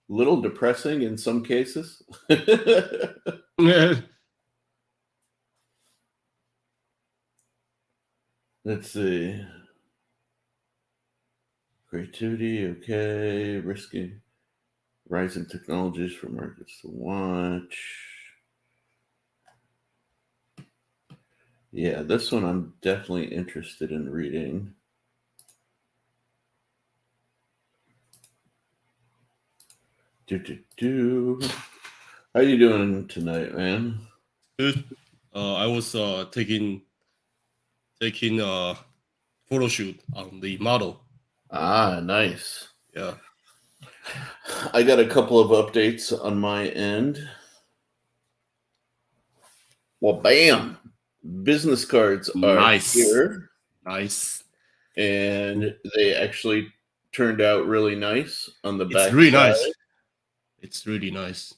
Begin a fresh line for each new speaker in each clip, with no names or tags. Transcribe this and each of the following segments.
little depressing in some cases.
Yeah.
Let's see. Creativity, okay. Risking rising technologies for markets to watch. Yeah, this one I'm definitely interested in reading. Do. How you doing tonight, man?
Good. I was taking photo shoot on the model.
Ah, nice.
Yeah.
I got a couple of updates on my end. Well, bam! Business cards are
Nice.
here,
Nice.
and they actually turned out really nice on the
It's
back
really
side.
nice. It's really nice.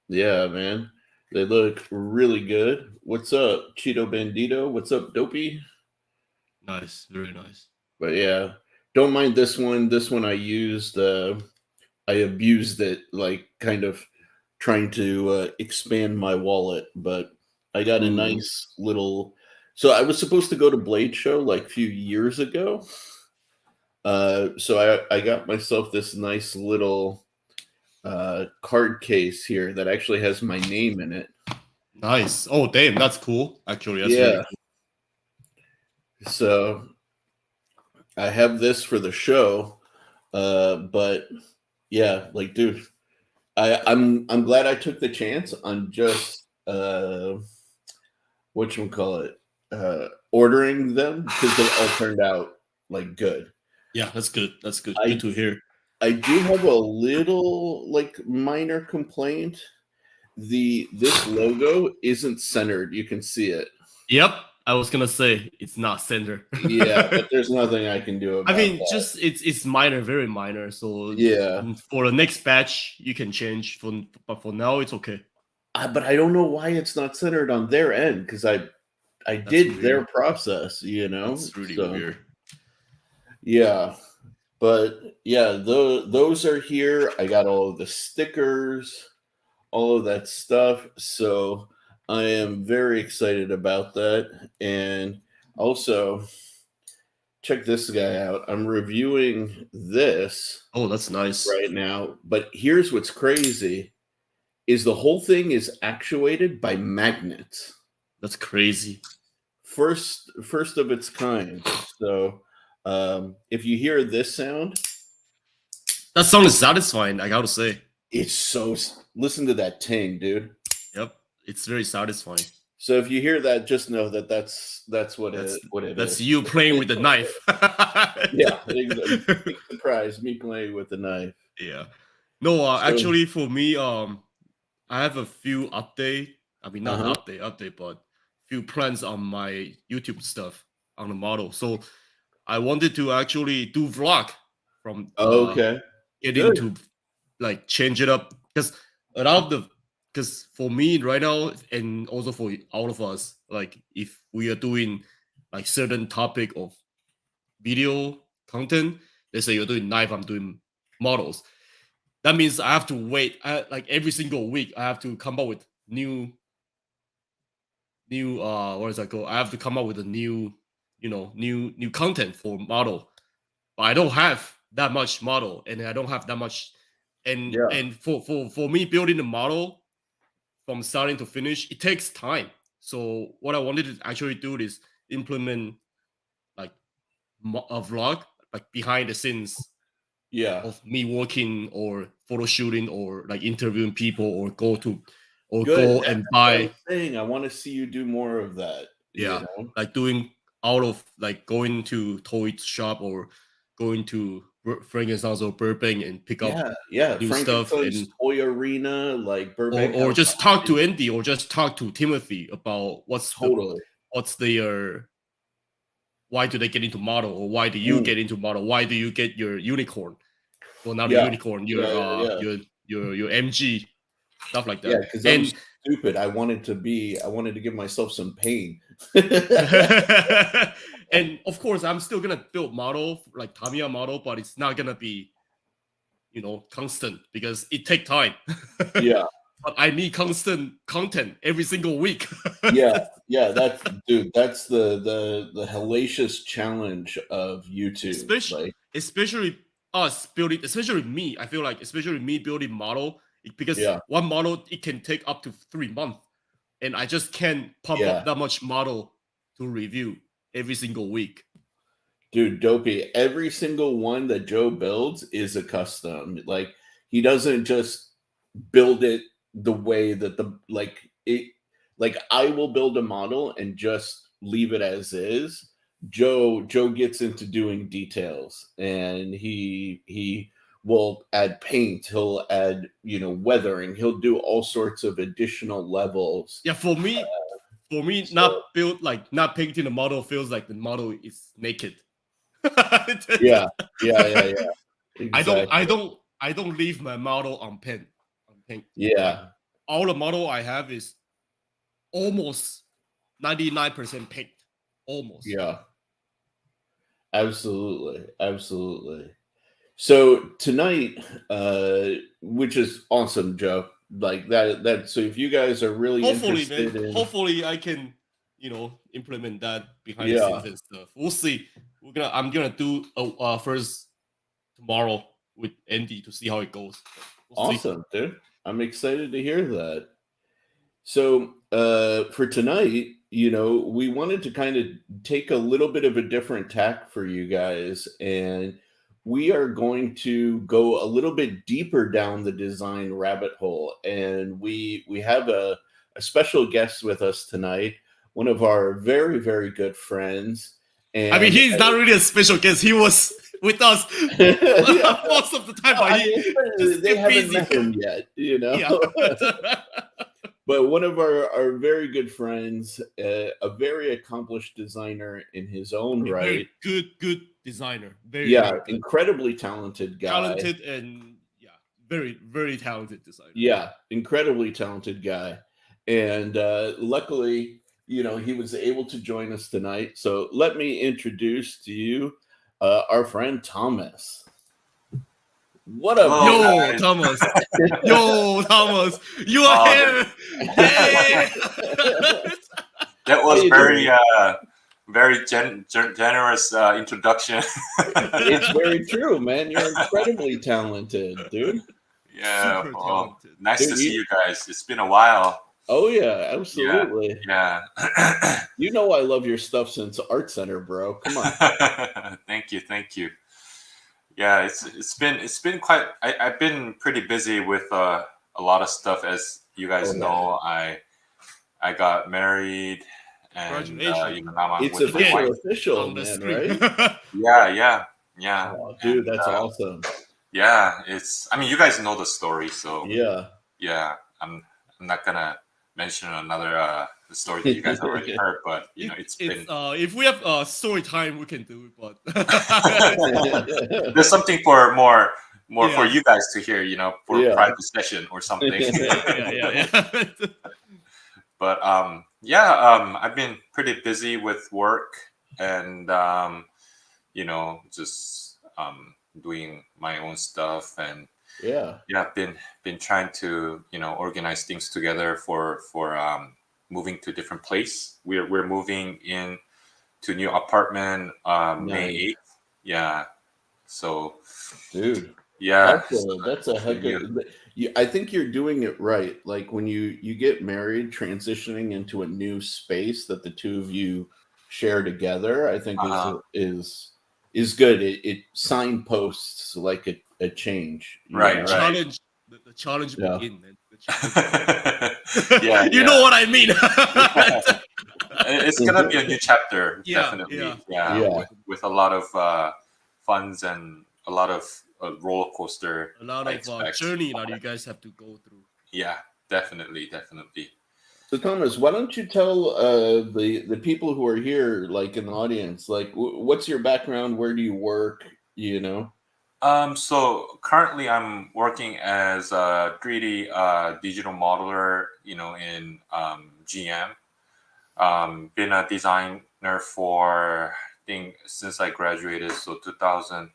Yeah, man. They look really good. What's up, Cheeto Bandito? What's up, Dopey?
Nice. Very nice.
But yeah, don't mind this one. This one I used. I abused it, like kind of trying to expand my wallet. But I got a
Mm.
nice little. So I was supposed to go to Blade Show like a few years ago. So I got myself this nice little card case here that actually has my name in it.
Nice. Oh, damn. That's cool. Actually, that's really
Yeah.
cool.
So I have this for the show. But yeah, like, dude, I'm glad I took the chance on just what you call it, ordering them because they all turned out like good.
Yeah, that's good. That's good. Good
I
to hear.
I do have a little like minor complaint. This logo isn't centered. You can see it.
Yep. I was gonna say it's not center.
Yeah, but there's nothing I can do
I
about
mean,
that.
just it's minor, very minor. So
Yeah,
for the next batch, you can change. But for now, it's okay.
but I don't know why it's not centered on their end because I
That's
did their
weird.
process,
That's really
So
weird.
yeah, but yeah, those are here. I got all of the stickers, all of that stuff. So I am very excited about that. And also, check this guy out. I'm reviewing this
Oh, that's nice.
right now, but here's what's crazy is the whole thing is actuated by magnets.
That's crazy.
First of its kind. So if you hear this sound,
That song is satisfying. I gotta say.
it's so listen to that ting, dude.
Yep, it's very satisfying.
So if you hear that, just know that that's
That's
what it
that's
is.
you playing with the knife.
Yeah, big surprise, me playing with the knife.
Yeah. No,
So
actually, for me, I have a few update. I mean, not
uh-huh.
update, but few plans on my YouTube stuff on the model. So I wanted to actually do vlog from
Okay.
getting
Good.
to like change it up because a lot of the because for me right now and also for all of us, like if we are doing like certain topic of video content, let's say you're doing knife, I'm doing models. That means I have to wait. Like every single week, I have to come up with new what does that go? I have to come up with a new, new content for model. But I don't have that much model, and I don't have that much.
Yeah.
And for me building the model from starting to finish, it takes time. So what I wanted to actually do is implement like a vlog, like behind the scenes
Yeah.
of me working or photo shooting or like interviewing people or go to or
Good.
go and
That's what I
buy.
was saying. I want to see you do more of that,
Yeah, like doing out of like going to toy shop or going to Frankenstein's or Burbank and pick up
Yeah, yeah.
new stuff
Frankenstein's
and
Toy Arena, like Burbank
or
House
just
of
talk to
Comedy.
Andy or just talk to Timothy about
Totally.
what's their why do they get into model or why do you
Mm.
get into model, why do you get your unicorn, well not a
Yeah.
unicorn,
Yeah,
your
yeah, yeah.
your MG, stuff like
Yeah,
that.
because I'm
And
stupid. I wanted to give myself some pain.
and of course I'm still gonna build model like Tamiya model, but it's not gonna be constant because it take time.
Yeah.
But I need constant content every single week.
Yeah, that's dude, that's the hellacious challenge of YouTube.
especially us building, especially me. I feel like especially me building model because
Yeah.
one model it can take up to 3 months, and I just can't pump
Yeah.
up that much model to review every single week.
Dude, Dopey, every single one that Joe builds is a custom. Like he doesn't just build it the way that like I will build a model and just leave it as is. Joe gets into doing details, and he will add paint, he'll add, weathering, he'll do all sorts of additional levels.
Yeah, for me,
So,
not painting the model feels like the model is naked.
yeah. Exactly.
I don't leave my model on paint. Like
Yeah.
all the model I have is almost 99% paint. Almost.
Yeah. Absolutely. So tonight, which is awesome, Joe. Like that. So if you guys are really
Hopefully, man.
interested in,
Hopefully I can, implement that behind the
yeah,
scenes and stuff. We'll see. I'm gonna do first tomorrow with Andy to see how it goes. We'll see.
awesome, dude. I'm excited to hear that. So for tonight, we wanted to kind of take a little bit of a different tack for you guys, and we are going to go a little bit deeper down the design rabbit hole. And we have a special guest with us tonight, one of our very, very good friends. And
I mean, he's not really a special guest. He was with us most of the time, but
they haven't
busy.
met him yet,
Yeah.
But one of our very good friends, a very accomplished designer in his own right.
Very good designer. Very good.
Incredibly talented guy.
Talented and very, very talented designer.
Yeah, incredibly talented guy. And luckily, he was able to join us tonight. So let me introduce to you our friend Thomas. What up,
yo, Thomas? Yo, Thomas, you are here. Hey.
That was very generous introduction.
It's very true, man. You're incredibly talented, dude.
Yeah, nice to see you guys. It's been a while.
Oh yeah, absolutely.
Yeah.
I love your stuff since Art Center, bro. Come on.
Thank you. Yeah, it's been quite. I've been pretty busy with a lot of stuff, as you guys know. I got married, and now I'm
it's
with my wife.
official, man, right?
Yeah.
Oh, dude, that's awesome.
Yeah, I mean, you guys know the story, so
yeah.
I'm not gonna mention another story that you guys already heard, but it's been.
If we have story time, we can do it, but
there's something for more for you guys to hear, for a private session or something.
yeah.
But I've been pretty busy with work and just doing my own stuff, and I've been trying to organize things together for moving to different place. We're moving in to new apartment May 8th. Yeah, so
dude,
yeah,
that's a heck of. I think you're doing it right. Like when you get married, transitioning into a new space that the two of you share together, I think is good. It signposts like a change.
Right.
The challenge begin, man.
Yeah,
you know what I mean.
It's gonna be a new chapter, definitely. Yeah. With a lot of funds and a lot of roller coaster.
A lot of journey that you guys have to go through.
Yeah, definitely.
So Thomas, why don't you tell the people who are here, like in the audience, like what's your background? Where do you work?
So currently I'm working as a 3D digital modeler, in GM. Been a designer for, I think, since I graduated, so 2014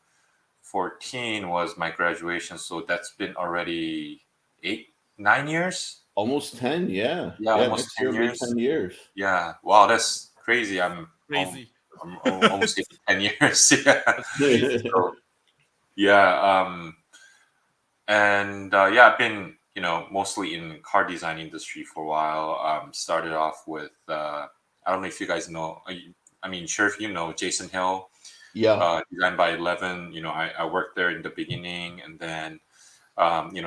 2014 was my graduation, so that's been already 8-9 years.
Almost 10, yeah.
Yeah, almost
next
10
year will be
years.
10 years.
Yeah, wow, that's crazy. I'm almost hitting 10 years. Yeah.
That's crazy.
So, yeah, and yeah, I've been mostly in car design industry for a while. Started off with I don't know if you guys know. I mean, sure, if you know Jason Hill.
Yeah.
Designed by 11. I worked there in the beginning, and then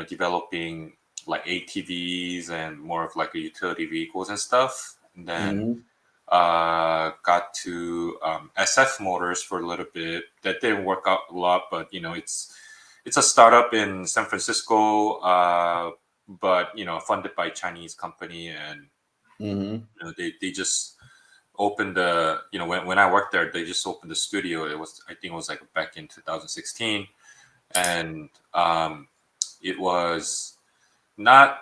developing like ATVs and more of like a utility vehicles and stuff. And then got to SF Motors for a little bit. That didn't work out a lot, but it's a startup in San Francisco, but funded by a Chinese company, and they just opened the when I worked there, they just opened the studio. I think it was like back in 2016, and it was not.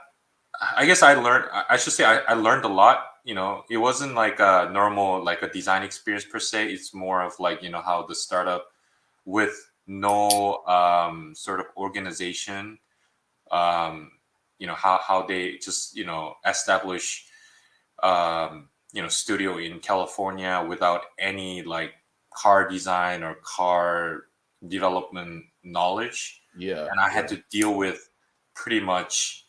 I guess I should say I learned a lot. It wasn't like a normal like a design experience per se. It's more of like how the startup with no sort of organization, how they just establish studio in California without any like car design or car development knowledge.
Yeah.
And I had to deal with pretty much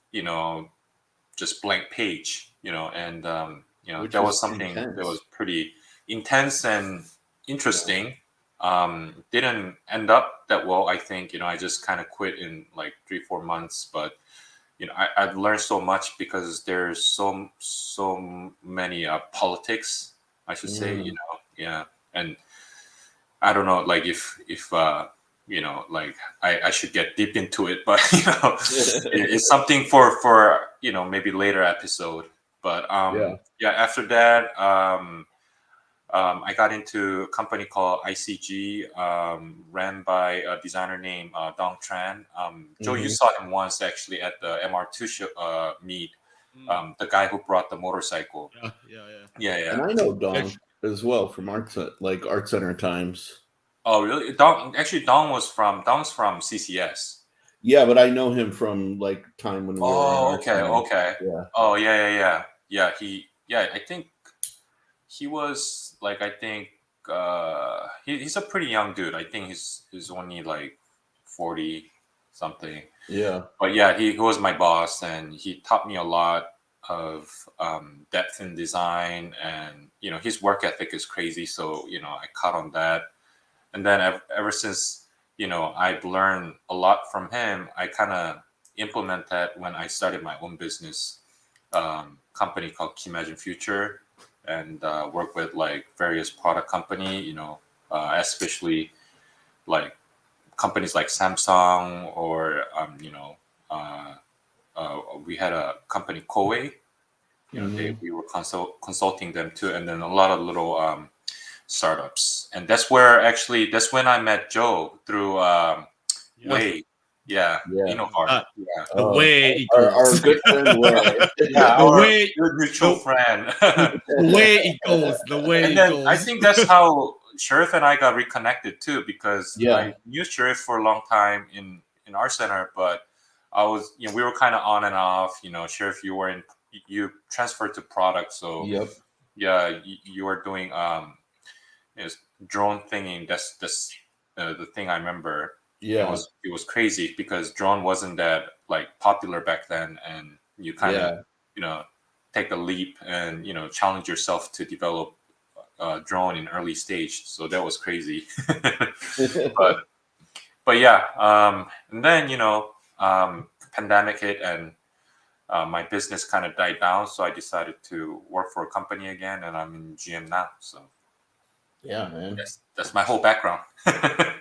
just blank page, and
Which
that
is
was something
intense.
that was pretty intense and interesting. Didn't end up that well, I think. I just kind of quit in like 3-4 months, but I've learned so much because there's so many politics, I should say. Yeah, and I don't know, like if like I should get deep into it, but it's something for maybe later episode. But yeah, after that, I got into a company called ICG, ran by a designer named Dong Tran. Joe, you saw him once actually at the MR2 show, meet. The guy who brought the motorcycle. Yeah.
And I know Dong as well from Art Center times.
Oh, really? Dong's from CCS.
Yeah, but I know him from like time when we were.
Oh, okay.
Yeah.
Oh, yeah. I think he was like, he's a pretty young dude. I think he's only like 40 something.
Yeah.
But yeah, he was my boss, and he taught me a lot of depth in design, and his work ethic is crazy. So I caught on that, and then ever since I've learned a lot from him, I kind of implement that when I started my own business company called Kimagine Future, and work with like various product company, especially like companies like Samsung, or we had a company Koei. We were consulting them too, and then a lot of little startups. And that's when I met Joe through Wei. Yeah. Innovar.
The way
our good friend Wei.
Yeah,
the
our
way
good mutual friend.
the way it goes. The way
And
it
then
goes.
I think that's how Sharif and I got reconnected too, because I knew Sharif for a long time in our center, but I was we were kind of on and off. Sharif, you transferred to product, so yeah, you were doing drone thingy. That's the thing I remember.
Yeah,
it was crazy because drone wasn't that like popular back then, and you kind of take a leap and challenge yourself to develop drone in early stage. So that was crazy. but yeah, and then pandemic hit, and my business kind of died down, so I decided to work for a company again, and I'm in GM now. So
yeah, man,
that's my whole background.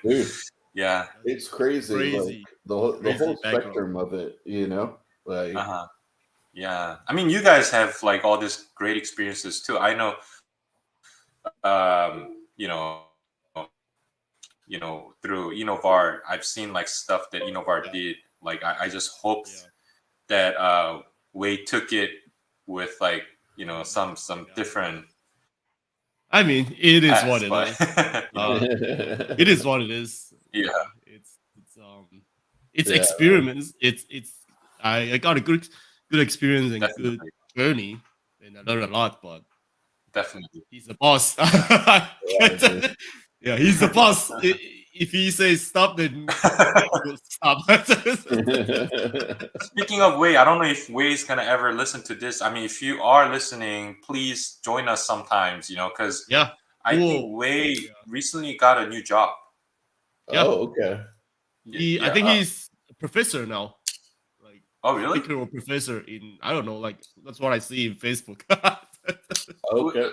Dude,
yeah,
it's crazy. Like the whole spectrum of it, like
yeah. I mean, you guys have like all these great experiences too. I know, through Innovar, I've seen like stuff that Innovar did. Like I just hoped that Wei took it with like some different.
I mean, it is what it is.
But,
It is what it is.
Yeah.
it's
Yeah.
experiments. It's I got a good experience and good
Definitely.
journey, and I learned a lot. But
Definitely.
he's the boss.
dude.
Yeah, he's the boss. If he says stop, then we'll stop.
Speaking of Wei, I don't know if Wei's gonna ever listen to this. I mean, if you are listening, please join us sometimes, because
Yeah,
I think
cool.
Wei
Yeah.
recently got a new job.
Yeah.
Oh, okay.
I think he's a professor now. Like
Oh, really?
speaker or professor in, I don't know, like that's what I see in Facebook.
Okay.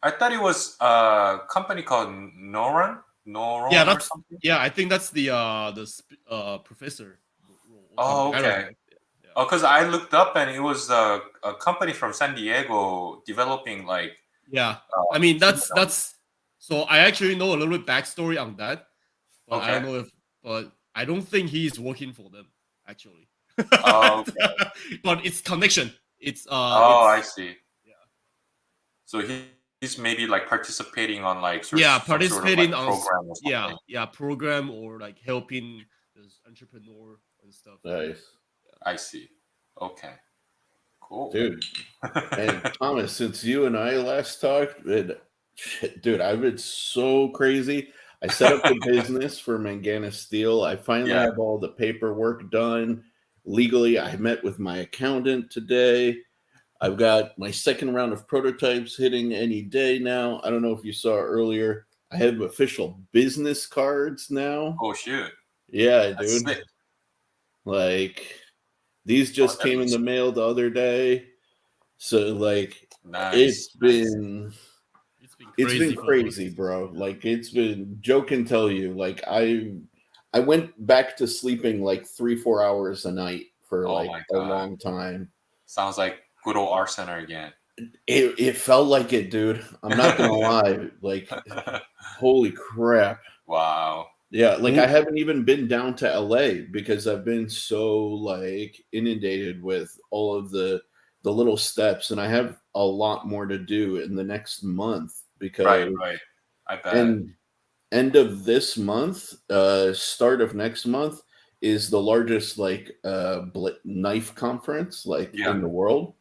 I thought it was a company called Noron
Yeah,
or something.
I think that's the professor role or
Oh,
something. I don't
okay.
know. Yeah.
Oh, because I looked up and it was a company from San Diego developing like.
Yeah, I mean
humanoid.
that's. So I actually know a little bit backstory on that, but I don't
Okay.
know but I don't think he's working for them actually.
Oh, okay.
But it's connection. It's
Oh, I
it's
see.
yeah.
So he's maybe like participating on like
Yeah,
some sort of
participating
like
on
program or something.
program or like helping this entrepreneur and stuff.
Nice.
I see. Okay. Cool.
Dude. And Thomas, since you and I last talked, dude, I've been so crazy. I set up the business for Mangana Steel. I finally
Yeah.
have all the paperwork done legally. I met with my accountant today. I've got my second round of prototypes hitting any day now. I don't know if you saw earlier. I have official business cards now.
Oh shoot.
Yeah,
That's
dude.
sick.
Like these just
that
came in
looks
the mail the other day. So like
nice.
it's been
It's been
crazy, bro. Like it's been Joe can tell you. Like I went back to sleeping like 3-4 hours a night for
Oh
like
my
a
God.
long time.
Sounds like good old R Center again.
It felt like it, dude. I'm not gonna lie. Like holy crap.
Wow.
Yeah, like
Ooh.
I haven't even been down to LA because I've been so like inundated with all of the little steps, and I have a lot more to do in the next month because
Right. I bet.
and end of this month, start of next month is the largest like knife conference like
Yeah.
in the world.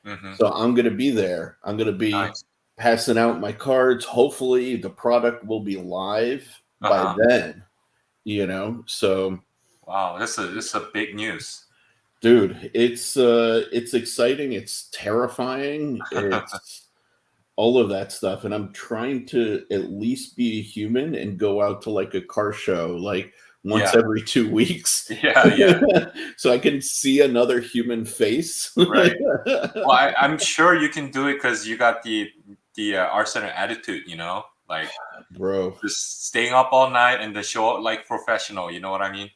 Mhm.
So I'm gonna be there. I'm gonna be
Nice.
passing out my cards. Hopefully, the product will be live by then. So
Wow, this is a big news.
dude, it's exciting. It's terrifying. It's all of that stuff, and I'm trying to at least be a human and go out to like a car show like once
Yeah.
every 2 weeks.
Yeah.
So I can see another human face.
Right. Well, I'm sure you can do it because you got the R Center attitude, like
bro.
just staying up all night and the show up like professional. You know what I mean?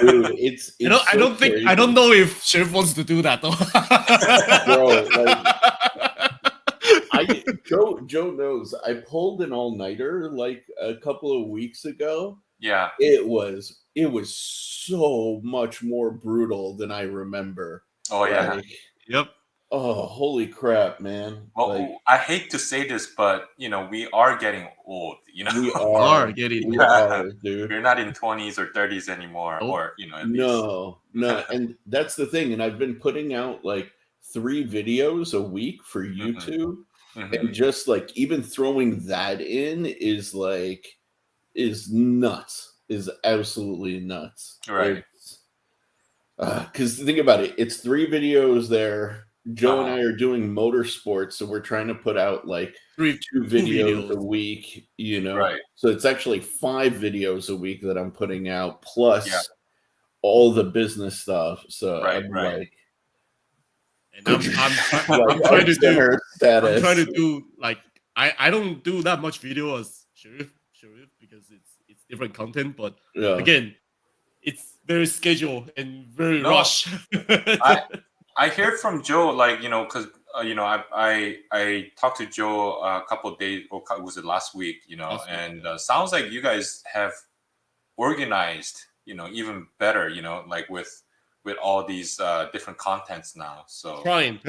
Dude, it's
I don't think
crazy.
I don't know if Chef wants to do that though.
Bro, Joe knows. I pulled an all-nighter like a couple of weeks ago.
Yeah.
It was so much more brutal than I remember.
Oh yeah.
Yep.
Oh, holy crap, man.
Well, I hate to say this, but we are getting old,
We
are getting
we
old.
are, dude.
We're not in 20s or 30s anymore,
Nope.
or at least.
No. And that's the thing. And I've been putting out like 3 videos a week for YouTube. And just like even throwing that in is nuts, is absolutely nuts.
Right.
Because think about it, it's 3 videos there. Joe and I are doing motorsports, so we're trying to put out like 2 videos a week,
Right.
So it's actually 5 videos a week that I'm putting out, plus all the business stuff. So I'm like,
and I'm trying to do like I don't do that much video as Sharif because it's different content, but again, it's very scheduled and very rush.
I heard from Joe, like, because I talked to Joe a couple of days, or was it last week, and sounds like you guys have organized, even better, like with all these different contents now. So
trying,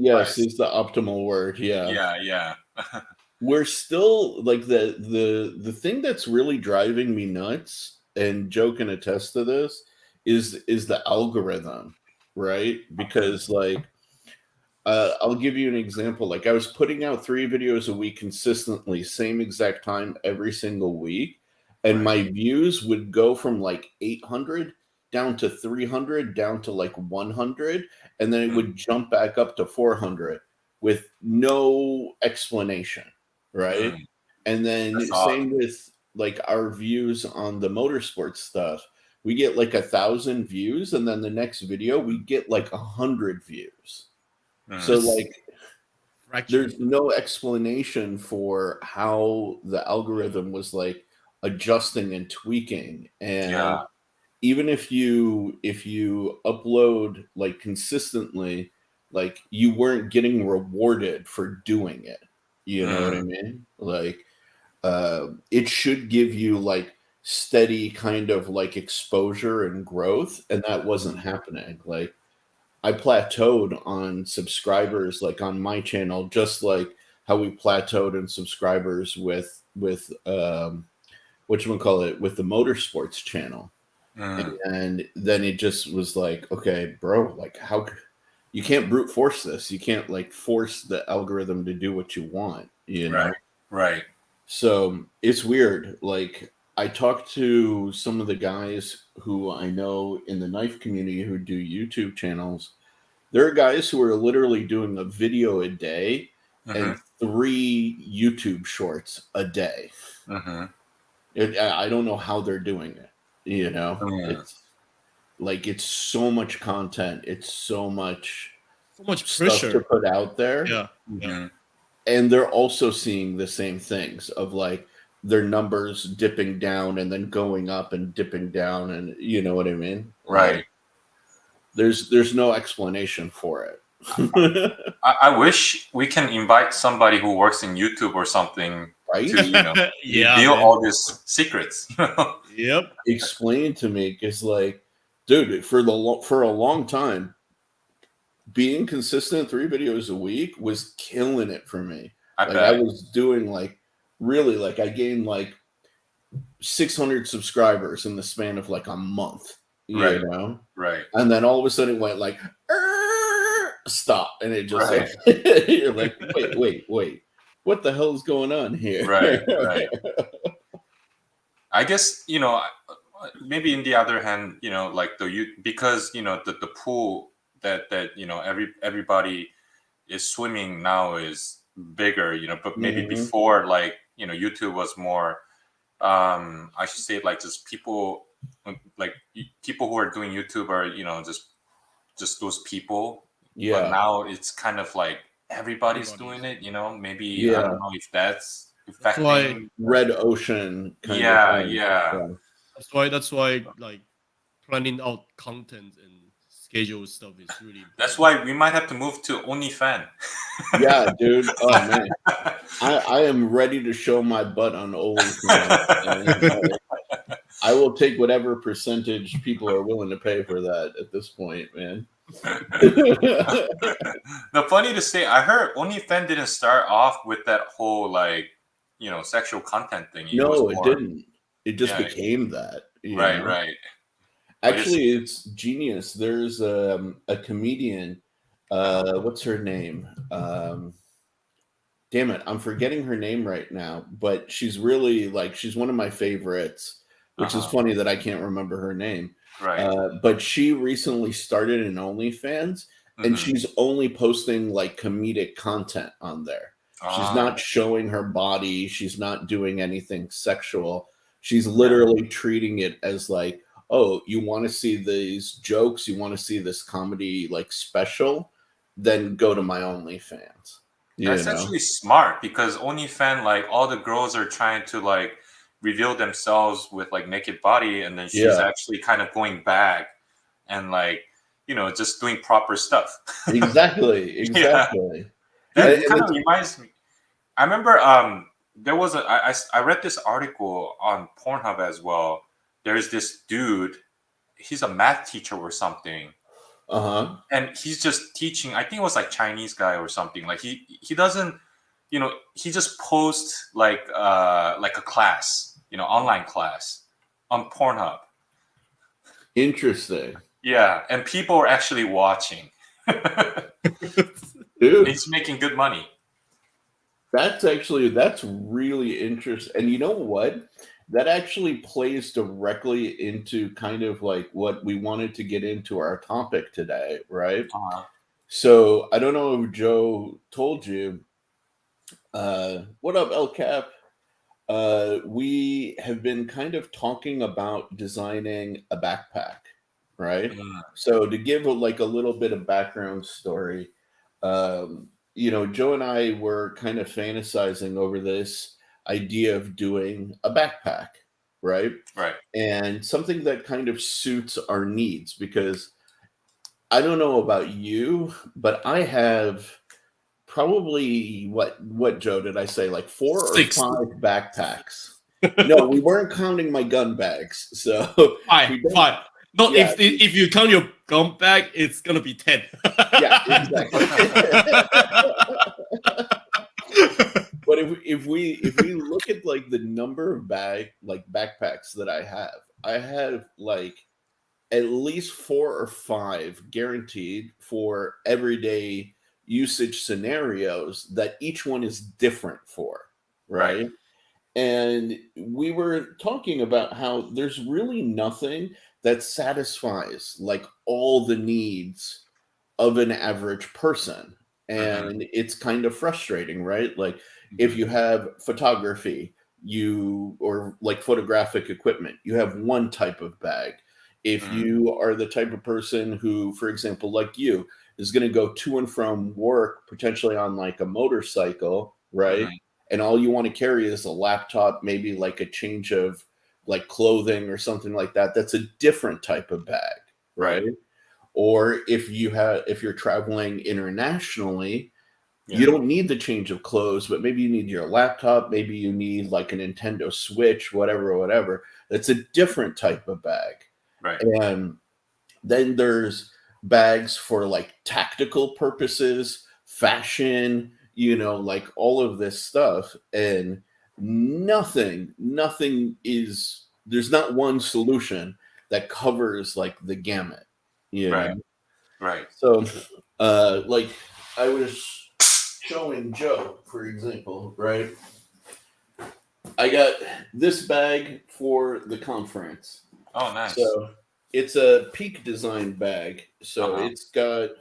yes, is the optimal word.
Yeah.
We're still like the thing that's really driving me nuts and Joe can attest to this, is the algorithm, right? Because like I'll give you an example. Like I was putting out 3 videos a week consistently, same exact time every single week, and my views would go from like 800 down to 300 down to like 100, and then it would jump back up to 400 with no explanation, right? And then same with like our views on the motorsports stuff. We get like 1,000 views, and then the next video we get like 100 views. So like there's no explanation for how the algorithm was like adjusting and tweaking. And even if you upload like consistently, like you weren't getting rewarded for doing it. You know what I mean? Like it should give you like steady kind of like exposure and growth, and that wasn't happening. Like I plateaued on subscribers like on my channel, just like how we plateaued in subscribers with whatchamacallit, with the motorsports channel. And then it just was like, okay, bro, like how you can't brute force this. You can't like force the algorithm to do what you want, you know?
Right.
So it's weird. Like I talked to some of the guys who I know in the knife community who do YouTube channels. There are guys who are literally doing a video a day and 3 YouTube shorts a day. I don't know how they're doing it. You know, it's like it's so much content. It's so much
pressure
stuff to put out there.
Yeah.
And they're also seeing the same things of like their numbers dipping down and then going up and dipping down, and you know what I mean?
Right.
Like, there's no explanation for it.
I wish we can invite somebody who works in YouTube or something, right? To reveal all these secrets.
Yep.
Explain to me, because like, dude, for a long time, being consistent 3 videos a week was killing it for me. I was doing like really like I gained like 600 subscribers in the span of like a month. You know?
Right.
And then all of a sudden it went like stop, and it just like you're like wait, what the hell is going on here?
Right. I guess maybe in the other hand, like because the pool that everybody is swimming now is bigger, but maybe before, like YouTube was more I should say like just people who are doing YouTube are just those people. But now it's kind of like everybody's doing it, maybe I don't know if that's affecting.
Like red ocean kind of thing.
That's why like planning out content and schedule stuff is really important.
That's why we might have to move to OnlyFans.
Yeah, dude. Oh man, I am ready to show my butt on OnlyFans. I will take whatever percentage people are willing to pay for that at this point, man.
The funny to say, I heard OnlyFans didn't start off with that whole like sexual content thing.
No, it didn't. It just became that.
Right.
Actually, it's genius. There's a comedian. What's her name? Damn it, I'm forgetting her name right now. But she's really like she's one of my favorites. Which is funny that I can't remember her name.
Right.
But she recently started an OnlyFans, and she's only posting like comedic content on there. She's not showing her body. She's not doing anything sexual. She's literally treating it as like, oh, you want to see these jokes? You want to see this comedy like special? Then go to my OnlyFans.
That's actually smart, because OnlyFans, like all the girls are trying to like reveal themselves with like naked body, and then she's actually kind of going back and like just doing proper stuff.
Exactly.
That kind of reminds me. I remember there was I read this article on Pornhub as well. There's this dude, he's a math teacher or something, and he's just teaching. I think it was like Chinese guy or something. Like he doesn't, he just posts like a class, online class, on Pornhub.
Interesting.
Yeah, and people are actually watching.
Dude,
he's making good money.
That's really interesting. And you know what? That actually plays directly into kind of like what we wanted to get into our topic today, right?
Uh-huh.
So I don't know if Joe told you. What up, El Cap? We have been kind of talking about designing a backpack, right? So to give like a little bit of background story, Joe and I were kind of fantasizing over this idea of doing a backpack, right?
Right.
And something that kind of suits our needs, because I don't know about you, but I have probably what Joe did I say, like 4 or 5 backpacks. No, we weren't counting my gun bags. So
5. No,
Yeah.
if you count your gun bag, it's gonna be 10.
Yeah, exactly. But if we look at like the number of backpacks that I have like at least 4 or 5 guaranteed for everyday usage scenarios that each one is different for, right? And we were talking about how there's really nothing that satisfies like all the needs of an average person. And it's kind of frustrating, right? Like if you have photography, or like photographic equipment, you have one type of bag. If you are the type of person who, for example, like you, is going to go to and from work potentially on like a motorcycle, right? And all you want to carry is a laptop, maybe like a change of like clothing or something like that. That's a different type of bag, right? Or if you're traveling internationally, you don't need the change of clothes, but maybe you need your laptop, maybe you need like a Nintendo Switch, whatever. That's a different type of bag.
Right.
And then there's bags for like tactical purposes, fashion, like all of this stuff. And there's not one solution that covers like the gamut, know?
Right.
So, like I was showing Joe, for example, right? I got this bag for the conference.
Oh, nice.
So it's a Peak Design bag. So it's got,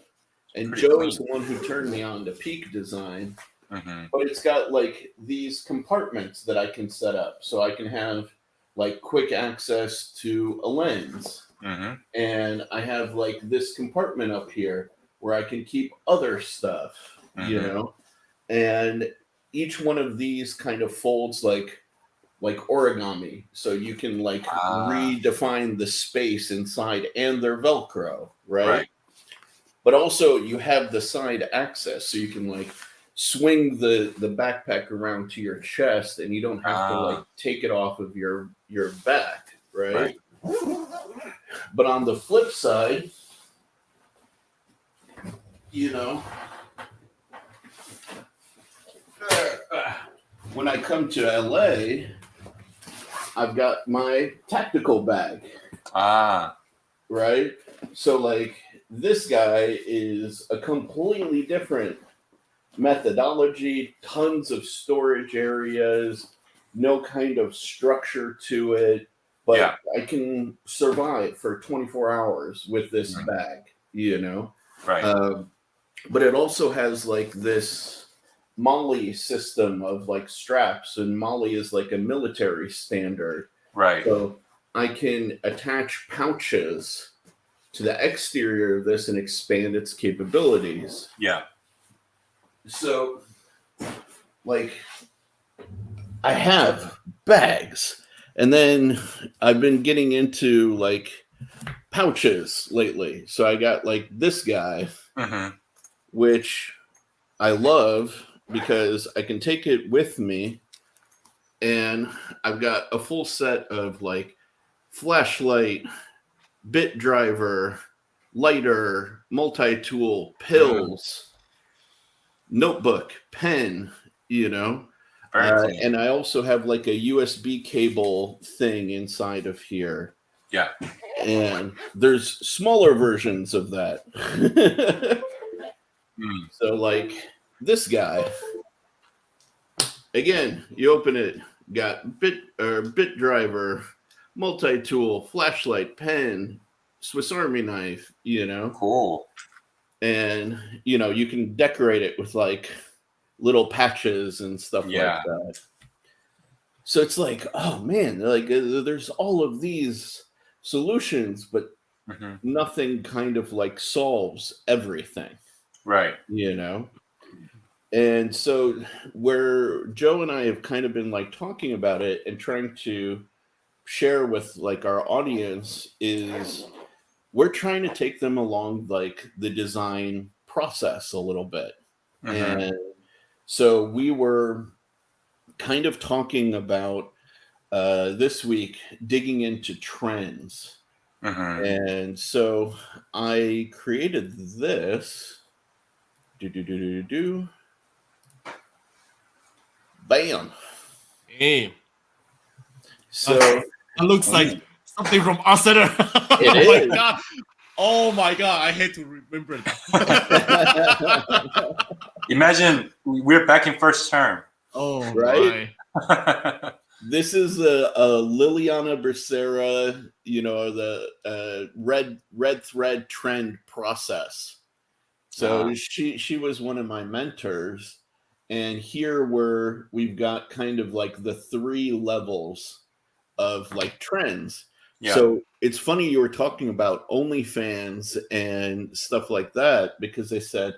and
Pretty
Joe
clean.
is the one who turned me on to Peak Design.
Mm-hmm.
But it's got like these compartments that I can set up. So I can have like quick access to a lens.
Mm-hmm.
And I have like this compartment up here where I can keep other stuff, and each one of these kind of folds like origami. So you can like redefine the space inside, and they're Velcro, right? But also you have the side access, so you can like swing the backpack around to your chest, and you don't have to like take it off of your back, right? But on the flip side, when I come to LA, I've got my tactical bag. Right? So like this guy is a completely different methodology, tons of storage areas, no kind of structure to it, but I can survive for 24 hours with this bag, but it also has like this MOLLE system of like straps, and MOLLE is like a military standard.
Right.
So I can attach pouches to the exterior of this and expand its capabilities.
Yeah.
So, like, I have bags, and then I've been getting into like pouches lately. So I got like this guy, which I love because I can take it with me, and I've got a full set of like flashlight, bit driver, lighter, multi-tool, pills, notebook, pen,
Very clean.
And I also have like a USB cable thing inside of here.
Yeah.
And there's smaller versions of that. So like this guy, again, you open it, got bit driver, multi-tool, flashlight, pen, Swiss Army knife,
Cool.
And you can decorate it with like little patches and stuff like that. So it's like, oh man, like there's all of these solutions, but nothing kind of like solves everything.
Right.
And so where Joe and I have kind of been like talking about it and trying to share with like our audience is we're trying to take them along like the design process a little bit. And so we were kind of talking about this week digging into trends. And so I created this. Bam.
Hey.
So
that looks like something from our center.
It is.
My God. Oh my God. I hate to remember that.
Imagine we're back in first term.
Oh,
right.
My.
This is a Liliana Becerra, the red thread trend process. So she was one of my mentors, and here we've got kind of like the 3 levels of like trends. Yeah. So it's funny you were talking about OnlyFans and stuff like that, because they said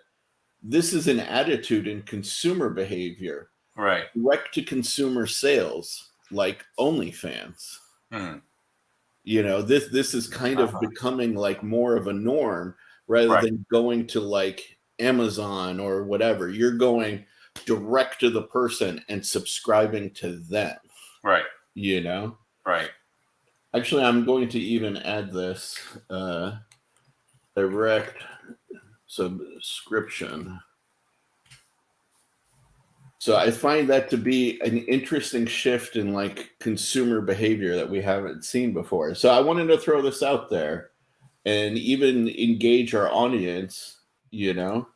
this is an attitude in consumer behavior,
right?
Direct to consumer sales, like OnlyFans. This is kind of becoming like more of a norm rather than going to like Amazon or whatever. You're going direct to the person and subscribing to them.
Right.
Right. Actually, I'm going to even add this direct subscription. So I find that to be an interesting shift in like consumer behavior that we haven't seen before. So I wanted to throw this out there and even engage our audience, and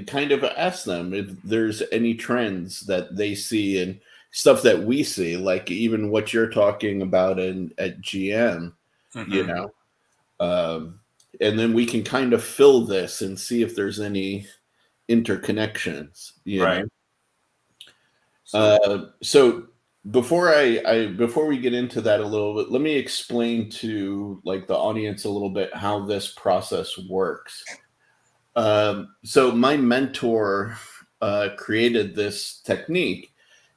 kind of ask them if there's any trends that they see and stuff that we see, like even what you're talking about at GM, and then we can kind of fill this and see if there's any interconnections,
right.
So before we get into that a little bit, let me explain to like the audience a little bit how this process works. So my mentor created this technique,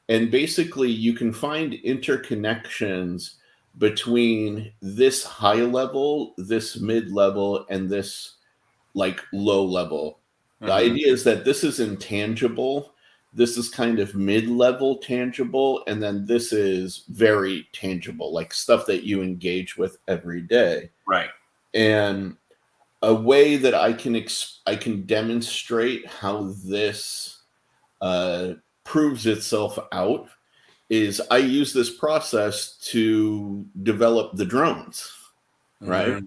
and basically you can find interconnections between this high level, this mid level, and this like low level. The idea is that this is intangible, this is kind of mid-level tangible, and then this is very tangible, like stuff that you engage with every day.
Right.
And a way that I can demonstrate how this proves itself out is I use this process to develop the drones, right?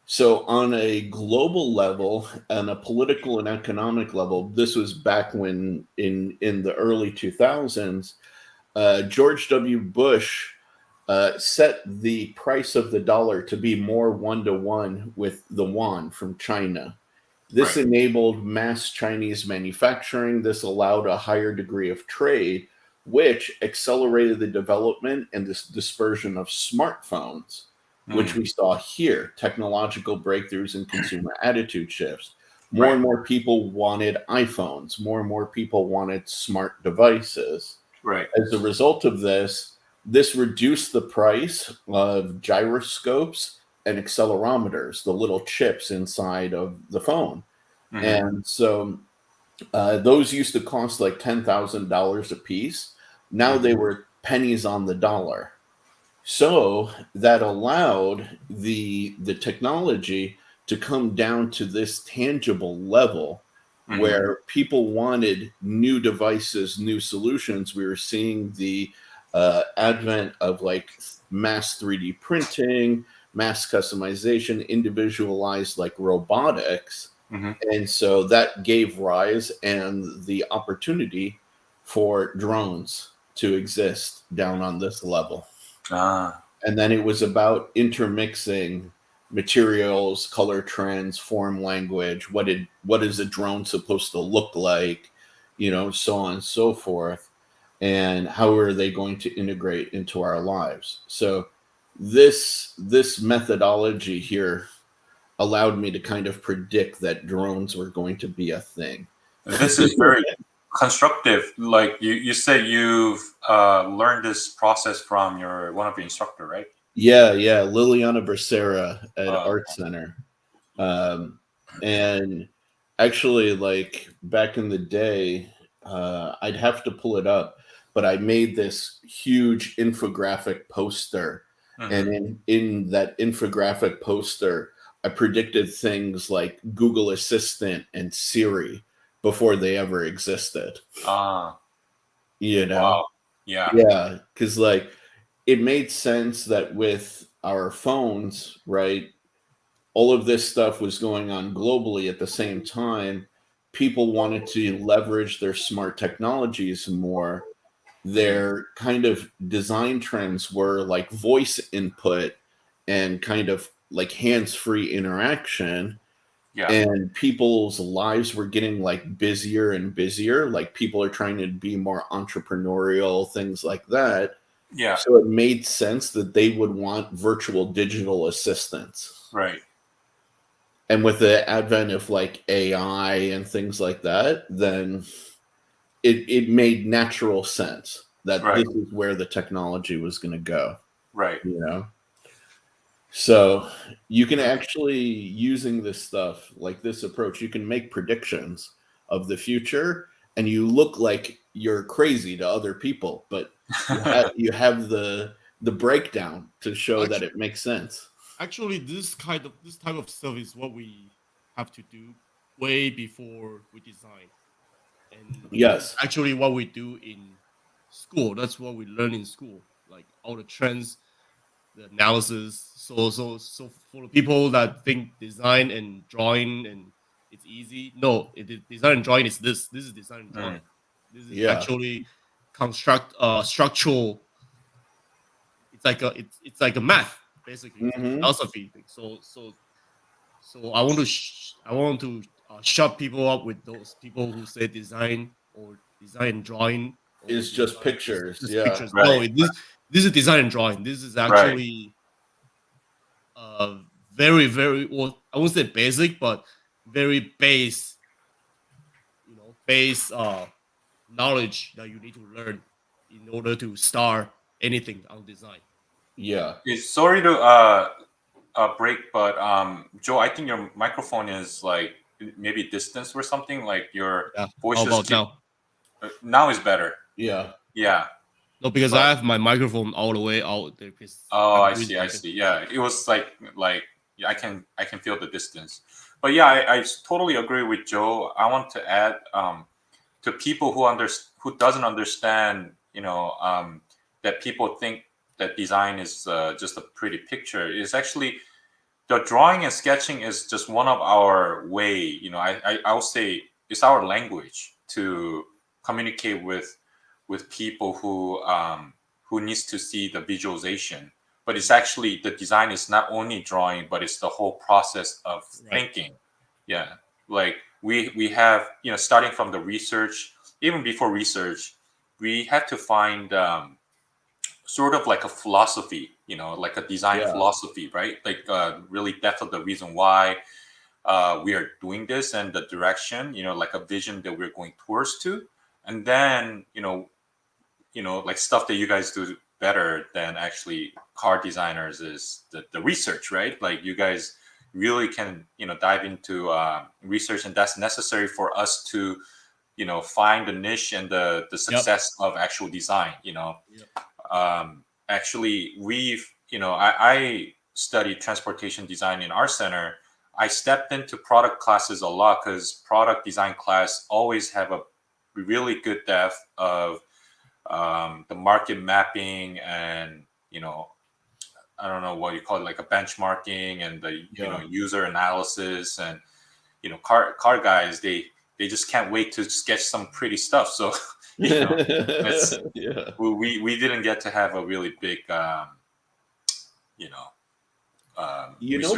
So on a global level, on a political and economic level, this was back when in the early 2000s, George W. Bush set the price of the dollar to be more 1-to-1 with the yuan from China. This enabled mass Chinese manufacturing. This allowed a higher degree of trade, which accelerated the development and this dispersion of smartphones, which we saw here, technological breakthroughs and consumer attitude shifts. More and more people wanted iPhones. More and more people wanted smart devices.
Right.
As a result of this reduced the price of gyroscopes and accelerometers, the little chips inside of the phone. And so those used to cost like $10,000 a piece. Now they were pennies on the dollar. So that allowed the technology to come down to this tangible level. where people wanted new devices, new solutions. We were seeing the advent of like mass 3D printing, mass customization, individualized like robotics. And so that gave rise and the opportunity for drones to exist down on this level. And then it was about intermixing materials, color trends, form language. What is a drone supposed to look like? So on and so forth. And how are they going to integrate into our lives? So this methodology here allowed me to kind of predict that drones were going to be a thing.
This is very constructive. Like you said, you've learned this process from one of your instructor, right?
Yeah, Liliana Becerra at Art Center. And actually, like back in the day, I'd have to pull it up, but I made this huge infographic poster. And in that infographic poster, I predicted things like Google Assistant and Siri before they ever existed.
Wow. Yeah.
Yeah, because like it made sense that with our phones, right, all of this stuff was going on globally at the same time. People wanted to leverage their smart technologies more. Their kind of design trends were like voice input and kind of like hands-free interaction.
Yeah.
And people's lives were getting like busier and busier. Like people are trying to be more entrepreneurial, things like that.
Yeah.
So it made sense that they would want virtual digital assistants.
Right.
And with the advent of like AI and things like that, then it made natural sense that this is where the technology was going to go.
Right.
So you can actually, using this stuff, like this approach, you can make predictions of the future, and you look like you're crazy to other people, but you have the breakdown to show that it makes sense.
Actually, this type of stuff is what we have to do way before we design. And
yes,
actually what we do in school, that's what we learn in school, like all the trends, the analysis. So for the people that think design and drawing and it's easy, no, design and drawing is this is design and drawing. This is actually structural. It's like a math, basically. It's a philosophy thing. So I want to shut people up with those people who say design or design and drawing
is just pictures.
Pictures. Right. No, this is design and drawing. This is actually very, very, well, I won't say basic, but very base knowledge that you need to learn in order to start anything on design.
Yeah.
Sorry to break, but Joe, I think your microphone is like maybe distance or something. Like your voice is now is better.
Yeah.
No,
because I have my microphone all the way out there.
Oh, I see. Yeah, it was like I can feel the distance. But yeah, I totally agree with Joe. I want to add to people who doesn't understand, that people think that design is just a pretty picture. It's actually the drawing and sketching is just one of our way. I'll say it's our language to communicate with people who needs to see the visualization. But it's actually, the design is not only drawing, but it's the whole process of thinking. Yeah, like we have, starting from the research, even before research, we had to find sort of like a philosophy, like a design philosophy, right? Like really depth of the reason why we are doing this and the direction, like a vision that we're going towards to. And then, like stuff that you guys do better than actually car designers is the research, right? Like you guys really can, dive into research, and that's necessary for us to, find the niche and the success of actual design, actually we've, I studied transportation design in our center. I stepped into product classes a lot because product design class always have a really good depth of the market mapping and, I don't know what you call it, like a benchmarking and the user analysis, and car guys, they just can't wait to sketch some pretty stuff. So we didn't get to have a really big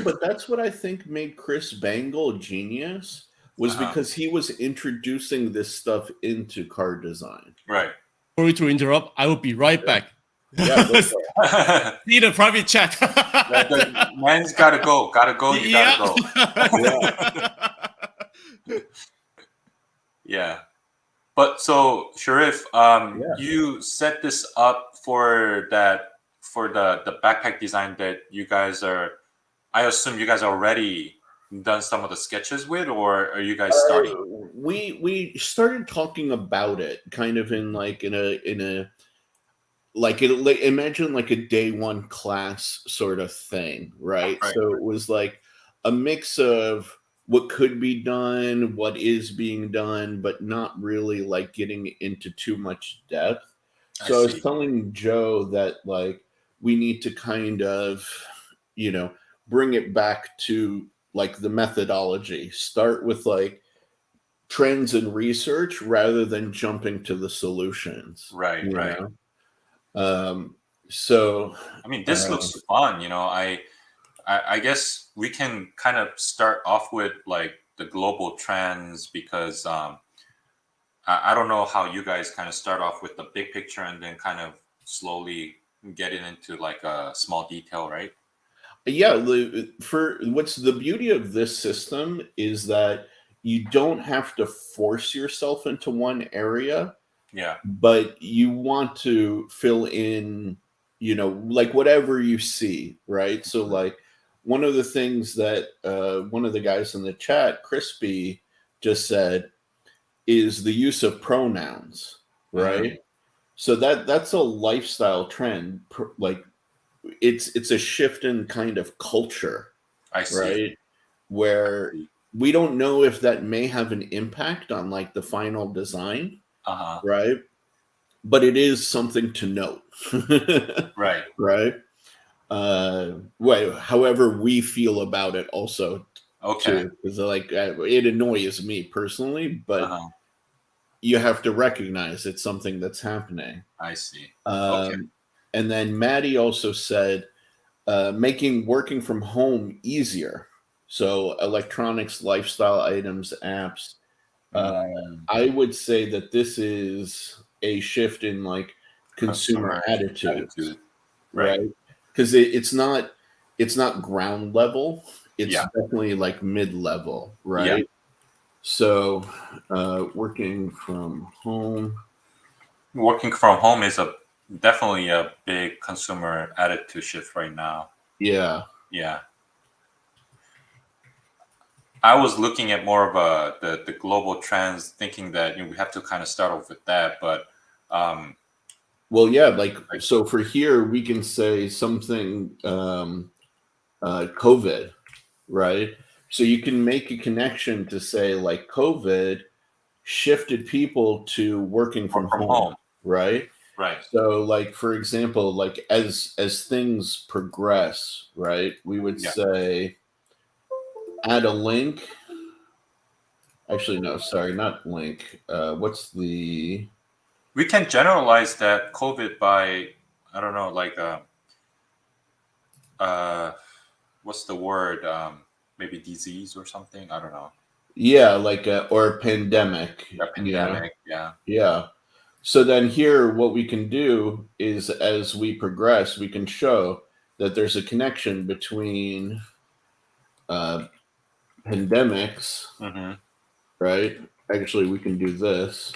but that's what I think made Chris Bangle genius, was because he was introducing this stuff into car design.
Right.
Sorry to interrupt. I will be right back.
Yeah.
Need a private chat.
Man's gotta go. You gotta go. Yeah. But so Sharif, you set this up for the backpack design that you guys are. I assume you guys already done some of the sketches with, or are you guys starting?
We started talking about it, kind of in a imagine like a day one class sort of thing, right? So it was like a mix of what could be done, what is being done, but not really like getting into too much depth. So I was telling Joe that like we need to kind of, bring it back to like the methodology. Start with like trends and research rather than jumping to the solutions.
Right.
So
I mean, this looks fun. I guess we can kind of start off with like the global trends, because I don't know how you guys kind of start off with the big picture and then kind of slowly get it into like a small detail, right?
Yeah, for what's the beauty of this system is that you don't have to force yourself into one area.
Yeah.
But you want to fill in, like whatever you see, right? So like one of the things that one of the guys in the chat, Crispy, just said is the use of pronouns, right? So that's a lifestyle trend, like it's a shift in kind of culture,
I see.
right? Where we don't know if that may have an impact on like the final design, right? But it is something to note,
right?
However we feel about it, also,
okay,
because like it annoys me personally, but you have to recognize it's something that's happening.
I see.
Okay. And then Maddie also said making working from home easier. So electronics, lifestyle items, apps. I would say that this is a shift in like consumer attitude, right? Because it's not ground level. It's definitely like mid level, right? Yeah. So working from home
is definitely a big consumer attitude shift right now.
Yeah.
I was looking at more of the global trends, thinking that we have to kind of start off with that, but
well, yeah, like so for here we can say something COVID, right? So you can make a connection to say like COVID shifted people to working from home, right?
Right.
So like for example, like as things progress, right? We would say add a link. Actually, no, sorry, not link. What's the?
We can generalize that COVID by, I don't know, like what's the word? Maybe disease or something. I don't know.
Yeah, like or pandemic.
A pandemic.
Yeah. So then here, what we can do is, as we progress, we can show that there's a connection between pandemics, right? Actually, we can do this,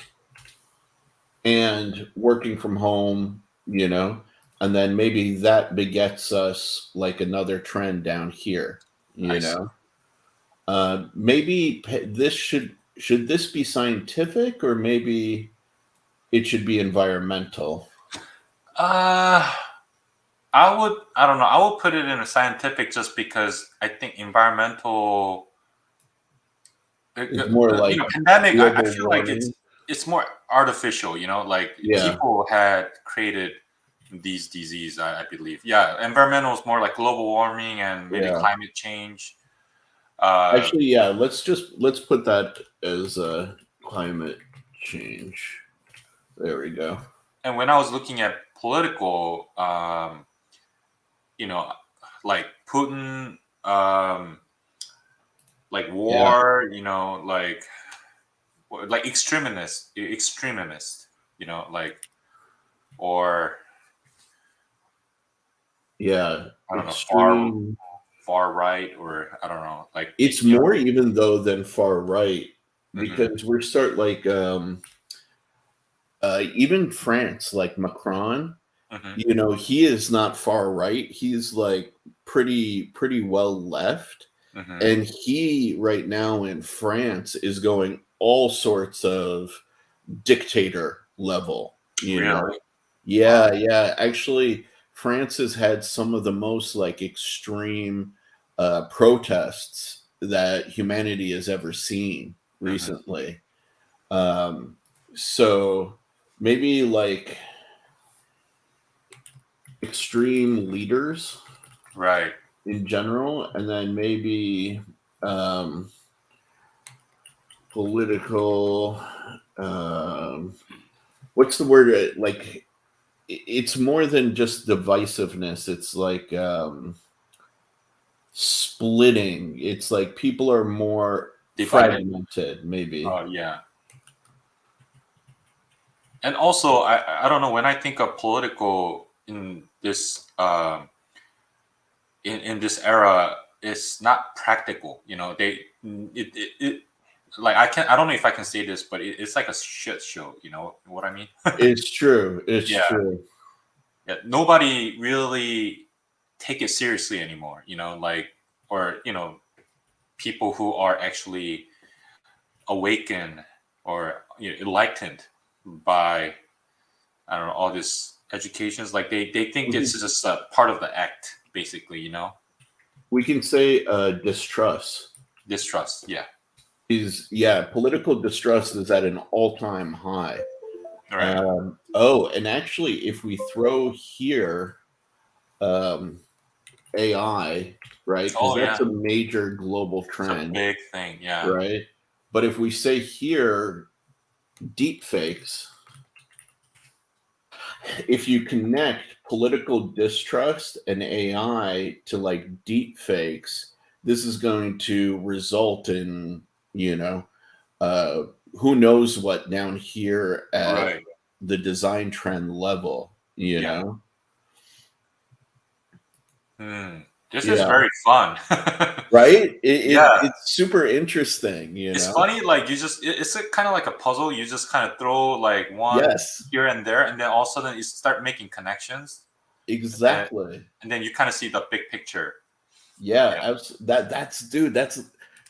and working from home, and then maybe that begets us like another trend down here, maybe this should this be scientific, or maybe it should be environmental?
I don't know. I would put it in a scientific just because I think environmental,
It's more like
pandemic. I
global
feel like
warming.
it's more artificial. Like people had created these disease. I believe. Yeah, environmental is more like global warming and maybe climate change.
Actually, yeah. Let's put that as climate change. There we go.
And when I was looking at political, like Putin, like war, like extremist, like, or
yeah,
I don't know, far right, or I don't know, like
it's more even though than far right, because we're like even France, like Macron, he is not far right. He's like pretty well left. And he right now in France is going all sorts of dictator level, know. Yeah, yeah. Actually, France has had some of the most like extreme protests that humanity has ever seen recently. So maybe like extreme leaders,
right,
in general, and then maybe political what's the word, like it's more than just divisiveness. It's like splitting. It's like people are more fragmented, maybe.
Oh yeah. And also, I don't know, when I think of political in this in this era, it's not practical. It like I don't know if I can say this, but it's like a shit show. You know what I mean?
It's true. It's true.
Yeah, nobody really take it seriously anymore. Or people who are actually awakened or enlightened by, I don't know, all this educations. Like they think it's just a part of the act, basically.
We can say distrust.
Yeah.
Political distrust is at an all-time high.
Right.
And actually, if we throw here AI, right? Because that's a major global trend.
It's a big thing, yeah.
Right. But if we say here, deep fakes, if you connect political distrust and AI to like deep fakes, this is going to result in, who knows what down here at the design trend level, know?
This is very fun.
Right? It's super interesting,
It's funny, like it's kind of like a puzzle. You just kind of throw like one here and there, and then all of a sudden you start making connections.
Exactly.
And then you kind of see the big picture.
Yeah.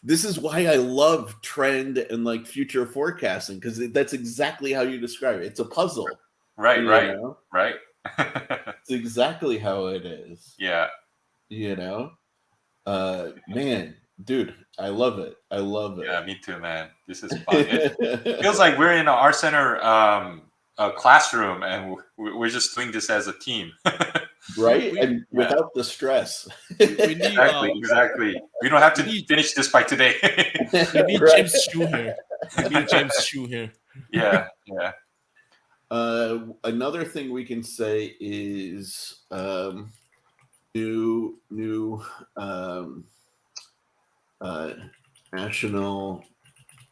This is why I love trend and like future forecasting, because that's exactly how you describe it. It's a puzzle.
Right.
It's exactly how it is.
Yeah.
Man, dude, I love it.
Yeah, me too, man. This is fun. It feels like we're in our center classroom, and we're just doing this as a team.
Right? And without the stress.
We need,
exactly. We don't have to finish this by today.
We need James Chu here.
Yeah.
Another thing we can say is new national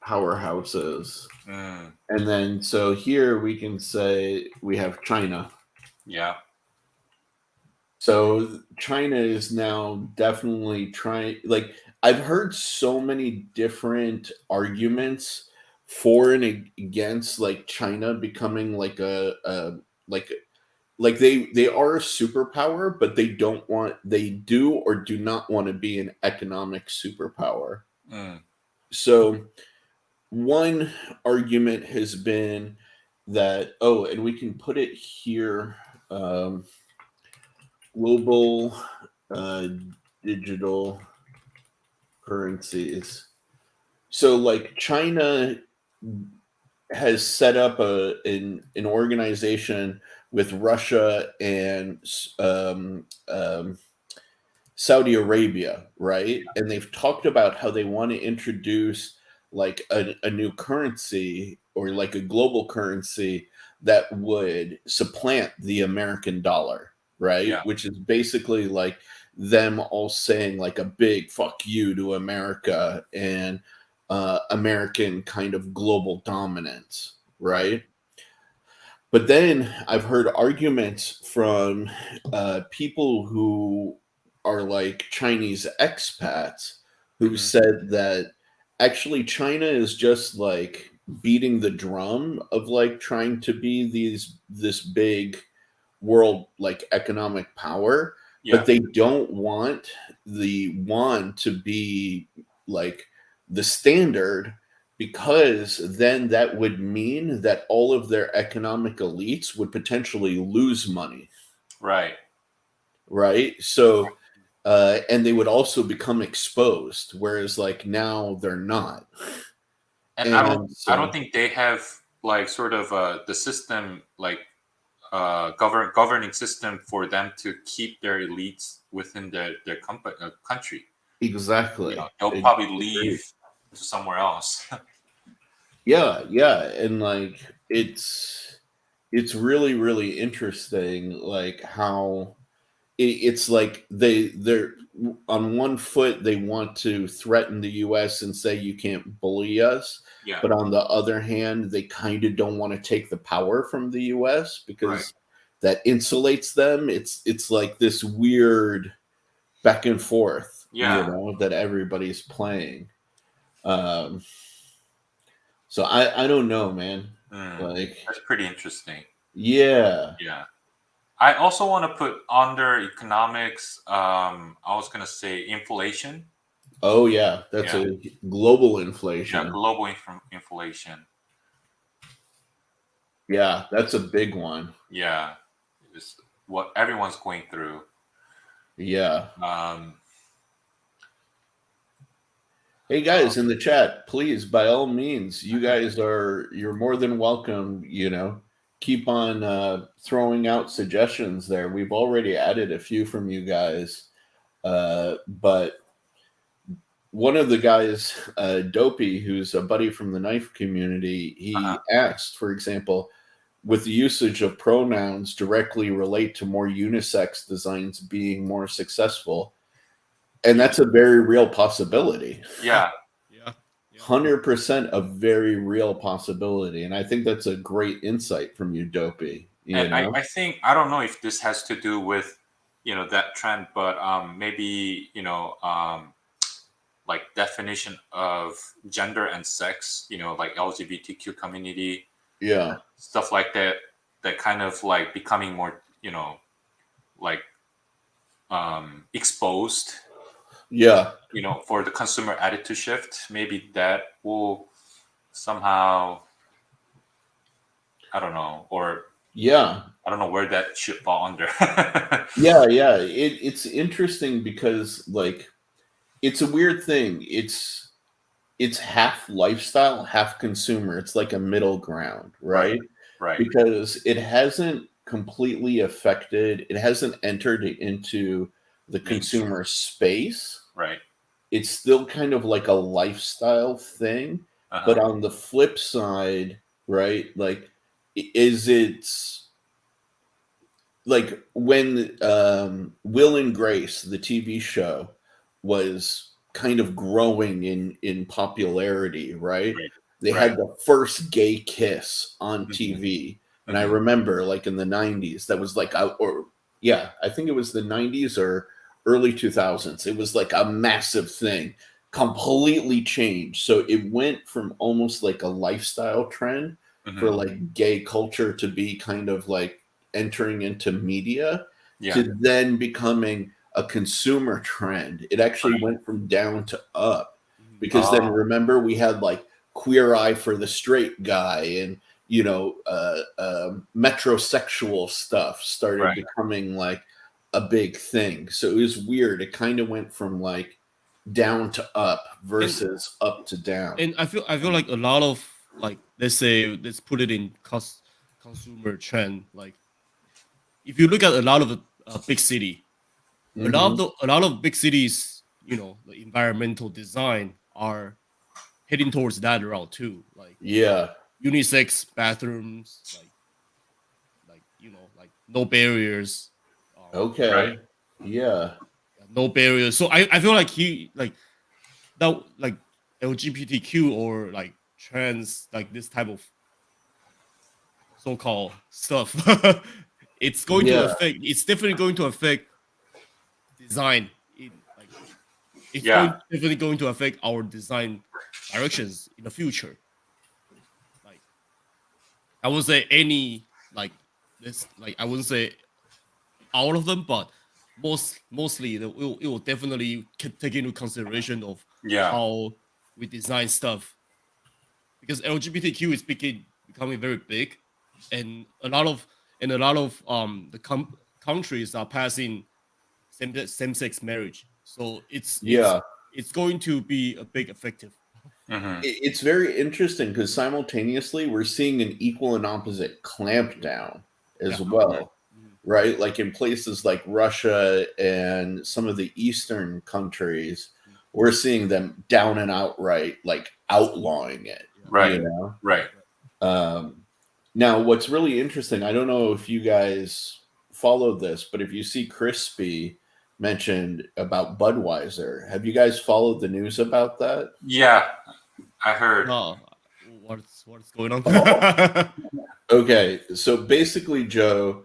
powerhouses. And then so here we can say we have China.
Yeah.
So China is now definitely trying, like I've heard so many different arguments for and against like China becoming like they are a superpower, but they do or do not want to be an economic superpower. So one argument has been that, and we can put it here global digital currencies. So like China has set up an organization with Russia and Saudi Arabia, right? And they've talked about how they want to introduce like a new currency or like a global currency that would supplant the American dollar, right?
Yeah.
Which is basically like them all saying like a big fuck you to America and American kind of global dominance, right? But then I've heard arguments from people who are like Chinese expats who said that actually China is just like beating the drum of like trying to be this big world like economic power, but they don't want the yuan to be like the standard, because then that would mean that all of their economic elites would potentially lose money. Right. So and they would also become exposed, whereas like now they're not.
And I don't think they have like sort of the system like governing system for them to keep their elites within their country.
Exactly.
They'll probably leave to somewhere else.
Yeah, and like it's really really interesting like how it's like they're on one foot they want to threaten the US and say you can't bully us, but on the other hand they kind of don't want to take the power from the US because that insulates them. It's like this weird back and forth, you know, that everybody's playing. So I don't know, man. Like
that's pretty interesting.
Yeah.
I also want to put under economics. I was gonna say inflation.
Oh yeah, that's a global inflation.
Yeah, global inflation.
Yeah, that's a big one.
Yeah, it's what everyone's going through.
Yeah. Hey guys in the chat, please, by all means, you're more than welcome, you know, keep on throwing out suggestions there. We've already added a few from you guys. But one of the guys, Dopey, who's a buddy from the knife community, he asked, for example, with the usage of pronouns directly relate to more unisex designs being more successful. And that's a very real possibility.
Yeah.
100% a very real possibility. And I think that's a great insight from you, Dopey.
I think, I don't know if this has to do with, that trend, but maybe, like definition of gender and sex, like LGBTQ community.
Yeah.
Stuff like that kind of like becoming more, like exposed.
Yeah.
For the consumer attitude shift, maybe that will somehow, I don't know, or
I
don't know where that should fall under.
Yeah. It's interesting because like it's a weird thing. It's half lifestyle, half consumer. It's like a middle ground, right?
Right.
Because it hasn't completely affected, it hasn't entered into the consumer space.
Right.
It's still kind of like a lifestyle thing. But on the flip side, right, like it's like when Will and Grace, the TV show, was kind of growing in popularity, right? They had the first gay kiss on TV. And I remember like in the 90s, that was like, I think it was the 90s or early 2000s. It was like a massive thing, completely changed. So it went from almost like a lifestyle trend for like gay culture to be kind of like entering into media to then becoming a consumer trend. It actually went from down to up because then remember we had like Queer Eye for the Straight Guy and metrosexual stuff started becoming like a big thing. So it was weird. It kind of went from like down to up versus up to down.
And I feel like a lot of like, let's put it in consumer trend. Like if you look at a lot of big city, a lot of big cities, you know, the environmental design are heading towards that route too. Like unisex bathrooms, like you know, like no barriers.
Okay.
Right.
Yeah.
No barriers. So I feel like that like LGBTQ or like trans, like this type of so-called stuff, it's going to affect. It's definitely going to affect design. Definitely going to affect our design directions in the future. Like I wouldn't say any like this. Like I wouldn't say all of them, but mostly it will definitely take into consideration of how we design stuff, because LGBTQ is becoming very big, and a lot of the countries are passing same-sex marriage, so it's going to be a big effective.
It's very interesting because simultaneously we're seeing an equal and opposite clampdown as well. Right? Like in places like Russia and some of the Eastern countries, we're seeing them down and outright, like outlawing it.
Right.
You know?
Right.
Now, what's really interesting, I don't know if you guys followed this, but if you see Crispy mentioned about Budweiser, have you guys followed the news about that?
Yeah, I heard.
Oh, what's going on?
Okay, so basically, Joe,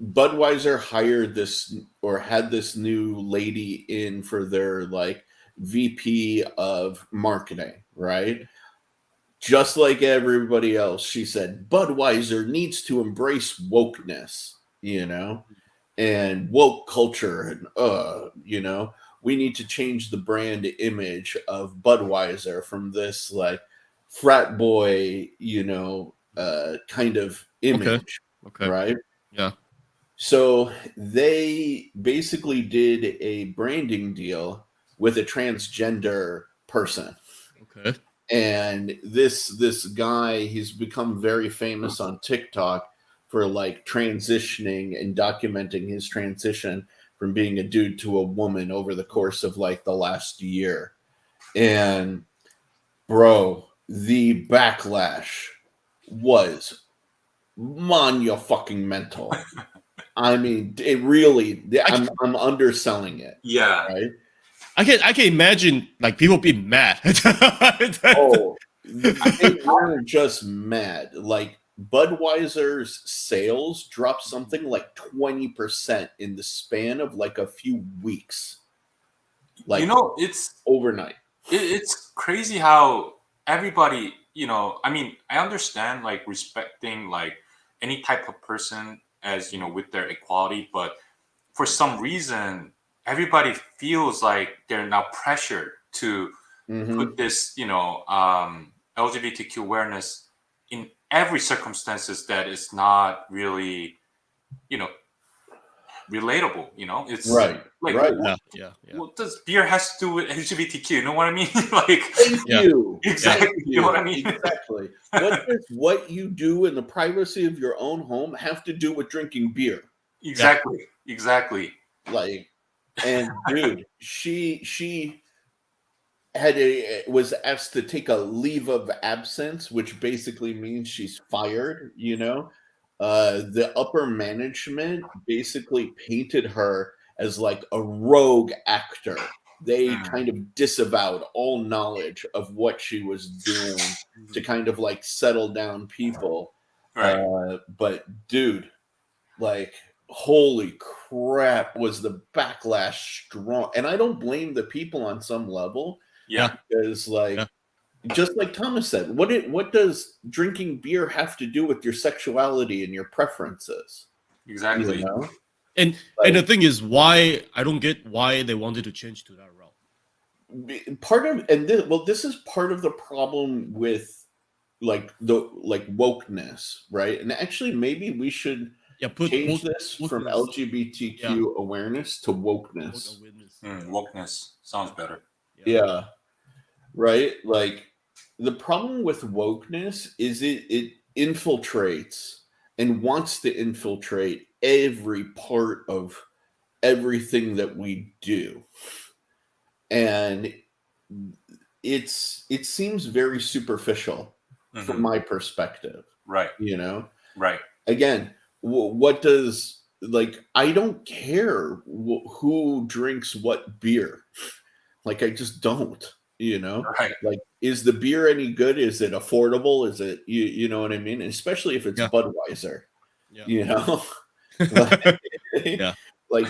Budweiser hired this or had this new lady in for their like VP of marketing, right? Just like everybody else, she said Budweiser needs to embrace wokeness, you know, and woke culture, and you know, we need to change the brand image of Budweiser from this like frat boy, you know, kind of image.
Okay.
Right?
Yeah.
So they basically did a branding deal with a transgender person.
Okay.
And this guy, he's become very famous on TikTok for like transitioning and documenting his transition from being a dude to a woman over the course of like the last year. And bro, the backlash was monumental. I mean, it really. I'm underselling it.
Yeah.
Right.
I can imagine like people being mad.
Oh, they weren't just mad. Like Budweiser's sales dropped something like 20% in the span of like a few weeks. Like,
you know, it's
overnight.
It's crazy how everybody, you know, I mean, I understand like respecting like any type of person as, you know, with their equality, but for some reason, everybody feels like they're now pressured to put this, you know, LGBTQ awareness in every circumstances that is not really, you know, relatable. You know, it's
right.
Like,
right.
Yeah.
What does beer has to do with LGBTQ? You know what I mean? Like,
thank you.
Exactly.
Thank
You know what I mean?
Exactly. What does what you do in the privacy of your own home have to do with drinking beer?
Exactly. Exactly.
Like, and dude, she was asked to take a leave of absence, which basically means she's fired. You know, the upper management basically painted her as like a rogue actor. They kind of disavowed all knowledge of what she was doing to kind of like settle down people.
Right.
But dude, like, holy crap, was the backlash strong. And I don't blame the people on some level.
Yeah.
Because like just like Thomas said, what does drinking beer have to do with your sexuality and your preferences?
Exactly.
You know?
And the thing is, why I don't get why they wanted to change to that route.
Part of this is part of the problem with like the wokeness, right? And actually, maybe we should change this from LGBTQ awareness to wokeness.
Wokeness sounds better.
Yeah. Right? Like the problem with wokeness is it infiltrates and wants to infiltrate every part of everything that we do. And it seems very superficial from my perspective.
Right.
You know?
Right.
Again, what does, like, I don't care who drinks what beer. Like, I just don't, you know?
Right.
Like, is the beer any good? Is it affordable? Is it, you know what I mean? Especially if it's Budweiser, you know? Like,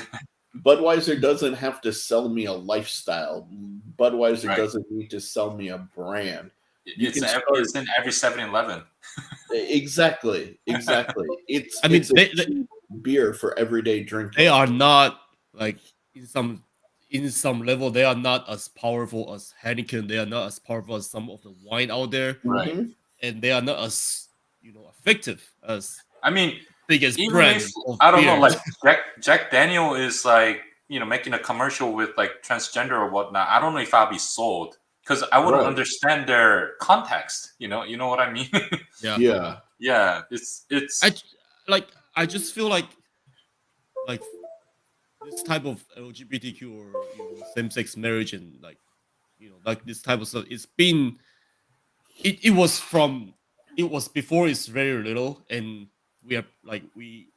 Budweiser doesn't have to sell me a lifestyle. Budweiser doesn't need to sell me a brand.
It's in every 7-Eleven.
Exactly. It's beer for everyday drinking.
They are not, like, in some level, they are not as powerful as Heineken. They are not as powerful as some of the wine out there,
right?
And they are not as, effective as,
I mean,
biggest
even
brand.
If, I don't know, like Jack Daniel is like, making a commercial with like transgender or whatnot. I don't know if I'll be sold because I wouldn't understand their context. You know what I mean? Yeah. It's.
I just feel like this type of LGBTQ or same-sex marriage and like this type of stuff. It's been. It was before it's very little, and we are like we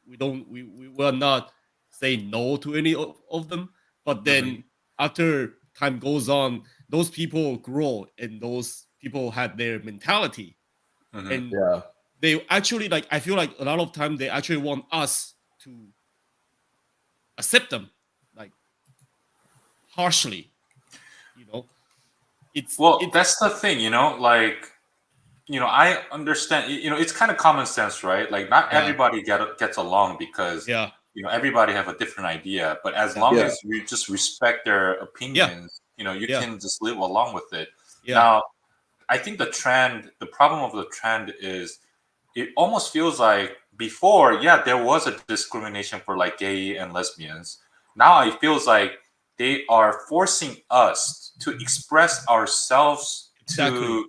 were not saying no to any of them, but then after time goes on, those people grow and those people had their mentality, and they actually, like, I feel like a lot of time they actually want us to accept them, like, harshly,
that's the thing, like, I understand, it's kind of common sense, right? Like, not everybody gets along because everybody have a different idea, but as long as we just respect their opinions, you can just live along with it. Now, I think the problem of the trend is it almost feels like before, there was a discrimination for like gay and lesbians. Now it feels like they are forcing us to express ourselves to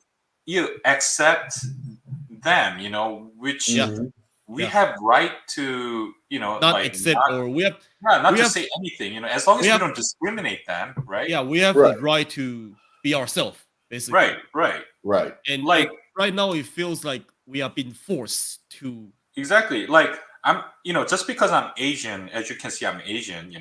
accept them, which we have right to,
not
like,
accept, or we have
to say anything, as long as we don't discriminate them, right?
Yeah, we have the right to be ourselves, basically.
Right.
And like right now, it feels like we are being forced to.
Exactly. Like, I'm, just because I'm Asian, as you can see, I'm Asian,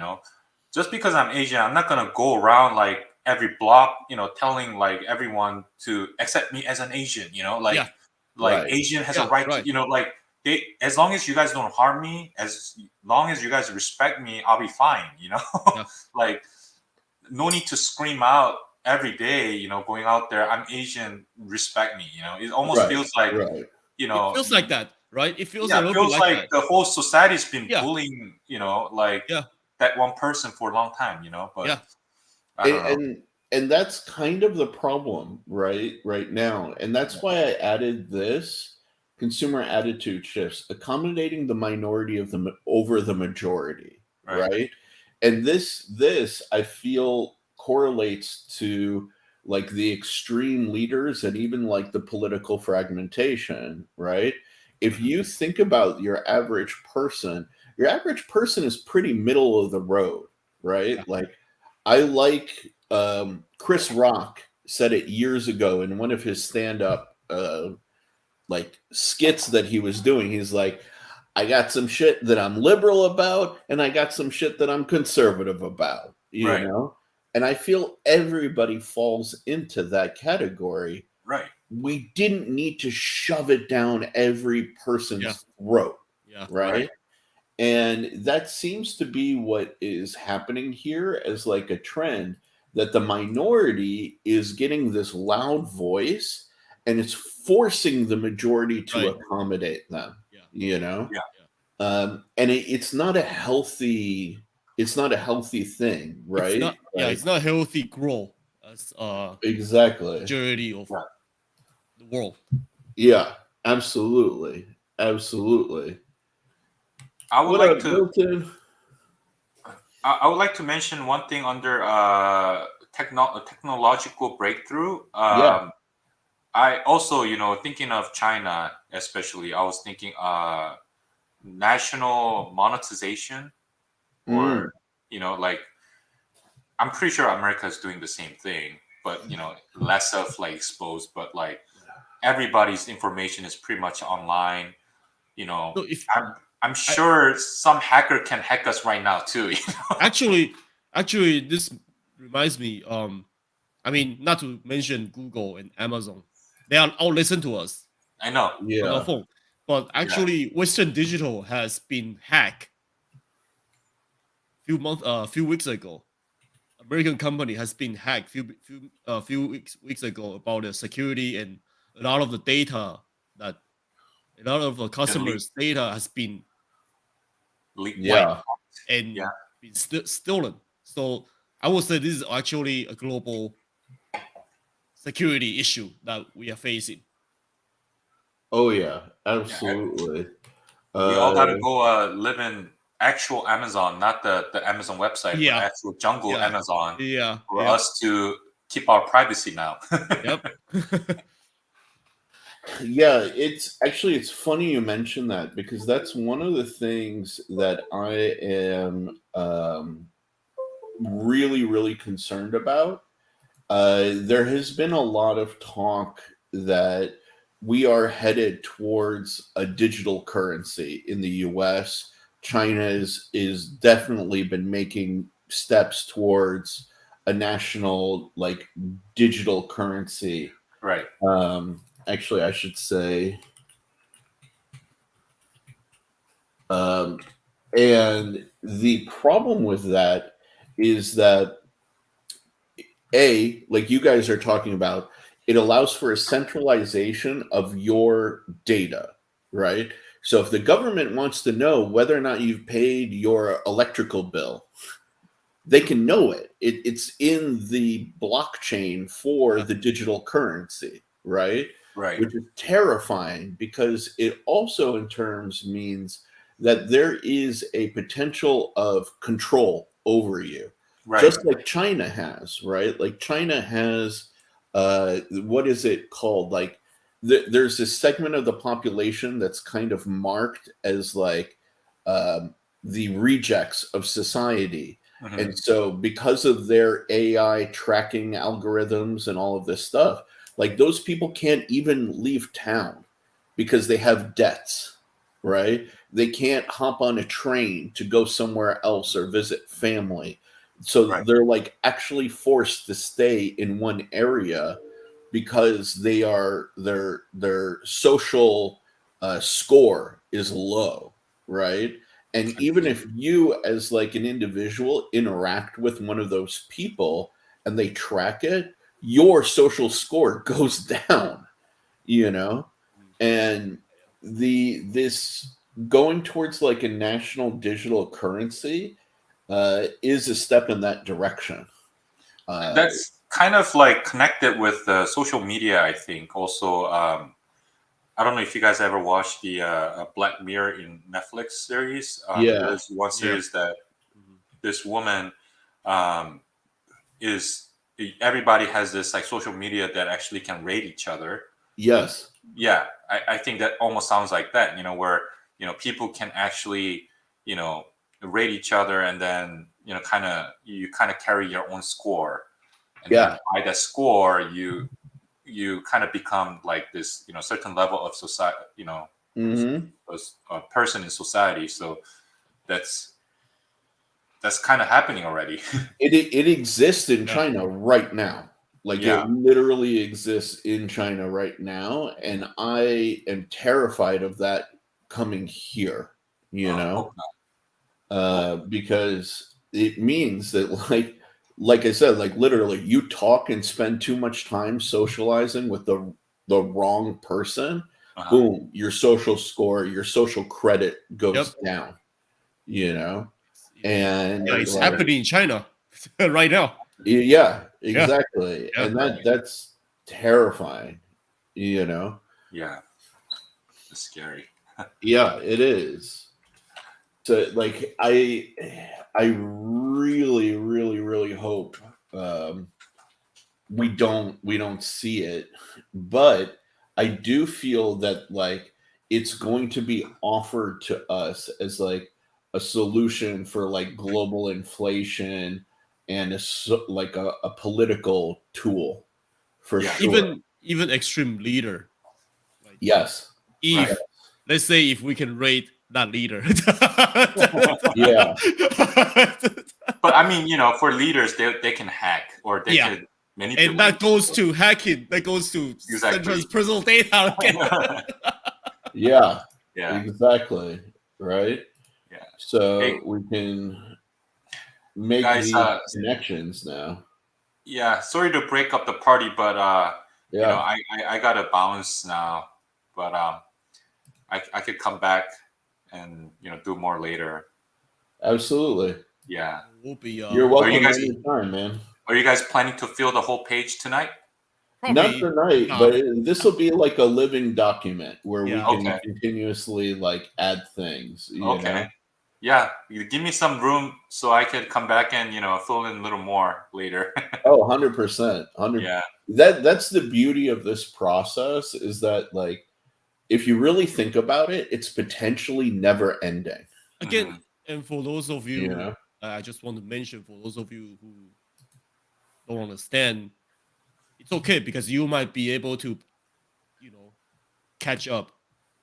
just because I'm Asian, I'm not gonna go around like every block, telling like everyone to accept me as an Asian, Asian has a right to, like, as long as you guys don't harm me, as long as you guys respect me, I'll be fine, Like, no need to scream out every day, going out there, I'm Asian, respect me, it almost feels like,
it feels like that, right? It feels
it feels like
that.
the whole society's been bullying, that one person for a long time, but I don't know.
And that's kind of the problem right now, and that's why I added this consumer attitude shifts, accommodating the minority over the majority, right? And this I feel correlates to like the extreme leaders and even like the political fragmentation, right? If you think about your average person is pretty middle of the road, right? Like, I like Chris Rock said it years ago in one of his stand-up like skits that he was doing. He's like, I got some shit that I'm liberal about, and I got some shit that I'm conservative about, you know? And I feel everybody falls into that category.
Right.
We didn't need to shove it down every person's throat. Right. And that seems to be what is happening here as like a trend, that the minority is getting this loud voice and it's forcing the majority to accommodate them, and it's not a healthy thing, right?
It's not healthy growth as
exactly
majority of the world.
Yeah, absolutely.
I would
What
like
up,
to.
Milton?
I would like to mention one thing under technological breakthrough.
Yeah.
I also, thinking of China, especially, I was thinking national monetization,
Mm.
or like I'm pretty sure America is doing the same thing, but less of like exposed, but like everybody's information is pretty much online. You know,
So if
I'm
I
sure some hacker can hack us right now too.
actually this reminds me, I mean, not to mention Google and Amazon, they are all listen to us
I know.
on our
Yeah.
phone. But
Yeah.
actually, Western Digital has been hacked few weeks ago. American company has been hacked few weeks ago about the security, and a lot of the data that a lot of the
Can leak,
customers' data has been wiped
Yeah.
Yeah.
and been stolen. So I would say this is actually a global security issue that we are facing.
Oh yeah.
Yeah.
Absolutely.
We all got to
Uh,
go live in actual Amazon, not the Amazon website, but
Yeah,
actual jungle
yeah,
Amazon
yeah,
for
yeah.
us to keep our privacy now.
Yep.
yeah. It's funny you mention that because that's one of the things that I am really really concerned about. There has been a lot of talk that we are headed towards a digital currency in the US. China is definitely been making steps towards a national like digital currency.
Right.
Actually, I should say, um, and the problem with that is that like you guys are talking about, it allows for a centralization of your data, right? So if the government wants to know whether or not you've paid your electrical bill, they can know it. It's in the blockchain for
Yeah.
the digital currency, right?
Right.
Which is terrifying because it also, in terms, means that there is a potential of control over you,
Right.
just like China has, right? Like China has, what is it called? Like, there's this segment of the population that's kind of marked as like the rejects of society,
Mhm.
and so, because of their AI tracking algorithms and all of this stuff, like those people can't even leave town because they have debts, right? They can't hop on a train to go somewhere else or visit family. So
Right.
they're like actually forced to stay in one area because their social score is low, right? And
I
even
see.
if you as like an individual interact with one of those people and they track it, your social score goes down, you know? And this going towards like a national digital currency is a step in that direction.
That's kind of like connected with social media, I think. Also, I don't know if you guys ever watched the Black Mirror in Netflix series.
Yeah.
There's one
Yeah.
series that
Mhm.
this woman um, is. Everybody has this like social media that actually can rate each other.
Yes.
Yeah, I think that almost sounds like that. Where people can actually rate each other, and then you kind of carry your own score, and then
Yeah.
by that score you kind of become like this certain level of society,
Hmm.
as a person in society. So that's kind of happening already.
It exists in
Yeah.
China right now. Like
Yeah.
it literally exists in China right now, and I am terrified of that coming here. You know,
Hope not.
because it means that like I said, like literally, you talk and spend too much time socializing with the wrong person.
Uh-huh.
Boom, your social score, your social credit
Yep.
goes down. You know, and
Yeah, it's
like
happening in China right now.
yeah,
Yeah.
exactly.
Yeah.
And that's terrifying, you know?
Yeah, it's scary.
Yeah, it is. So like I really hope we don't see it, but I do feel that like it's going to be offered to us as like a solution for like global inflation and like a political tool for
Yeah.
sure.
Even extreme leader. Like,
Yes.
if
Right.
let's say if we can rate that leader.
Yeah.
But I mean, for leaders, they can hack or they
Yeah.
can manipulate.
And that goes to hacking. That goes to Central's personal data.
Yeah.
Yeah.
Exactly. Right.
Yeah.
So
Hey,
we can make
guys,
these connections now.
yeah. Sorry to break up the party, but
Yeah.
I gotta bounce now. But I could come back and do more later.
Absolutely.
Yeah.
We'll be,
You're welcome
you guys-
anytime, man.
Are you guys planning to fill the whole page tonight?
Not tonight,
no.
but this will be like a living document where we
Yeah.
can
Okay.
continuously like add things. You
Okay.
know?
Yeah, you give me some room so I could come back and fill in a little more later.
Oh, 100%. 100.
Yeah.
That's the beauty of this process is that like if you really think about it, it's potentially never ending.
Again, and for those of you,
You know?
I just want to mention for those of you who don't understand, it's okay because you might be able to, catch up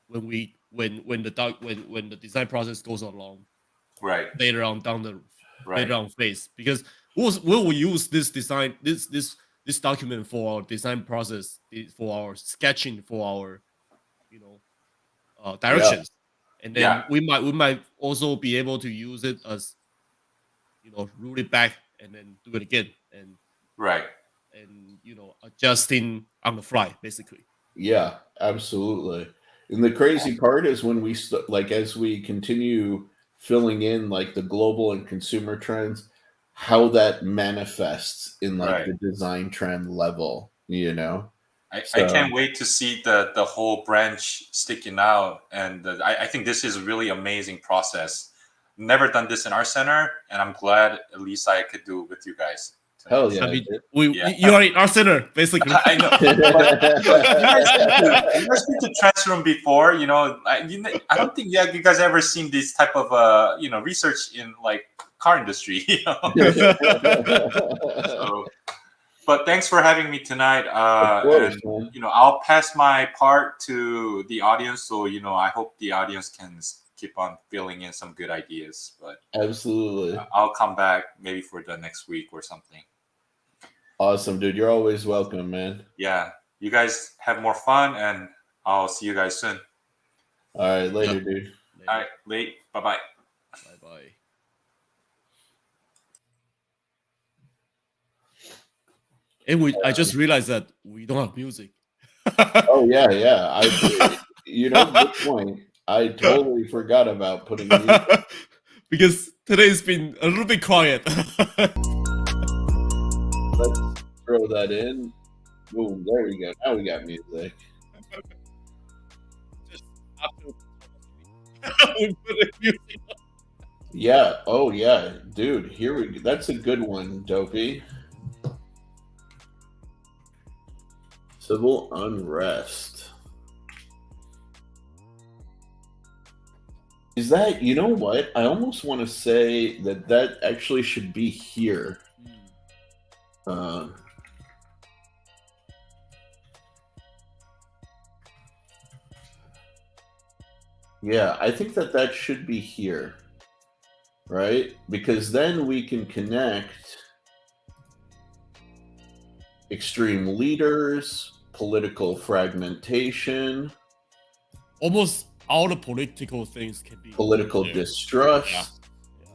when the design process goes along
Right.
later on down the
Right.
later on phase, because we will use this design this document for our design process, for our sketching, for our directions, and then
Yeah.
we might also be able to use it as root it back and then do it again and
Right.
adjusting on the fly basically.
Yeah, absolutely. And the crazy part is when we like as we continue filling in like the global and consumer trends, how that manifests in like
Right.
the design trend level,
I
So-
can't wait to see the whole branch sticking out, and I think this is a really amazing process. Never done this in our center, and I'm glad at least I could do it with you guys.
Hell yeah.
I mean,
dude.
Yeah.
you are in our center basically.
I know. You guys been to Trans Room before? I don't think you guys ever seen this type of research in like car industry. So, but thanks for having me tonight.
Of course,
And,
man.
I'll pass my part to the audience. So I hope the audience can keep on filling in some good ideas. But
Absolutely.
I'll come back maybe for the next week or something.
Awesome, dude. You're always welcome, man.
Yeah, you guys have more fun, and I'll see you guys soon.
All right, later, dude.
All right, late. Bye-bye.
Bye. And I just realized that we don't have music.
Oh yeah. Good point. I totally forgot about putting music.
Because today's been a little bit quiet.
Let's throw that in. Boom, there we go. Now we got music. Yeah. Oh yeah, dude. Here we go. That's a good one, Dopey. Civil unrest. Is that, you know what? I almost want to say that actually should be here. Yeah, I think that should be here, right? Because then we can connect extreme leaders, political fragmentation,
Almost all the political things can be
political
there.
distrust,
Yeah.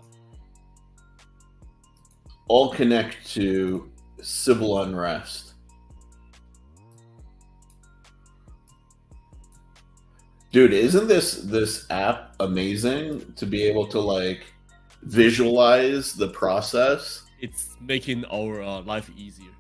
all connect to civil unrest. Dude, isn't this app amazing to be able to like visualize the process?
It's making our life easier.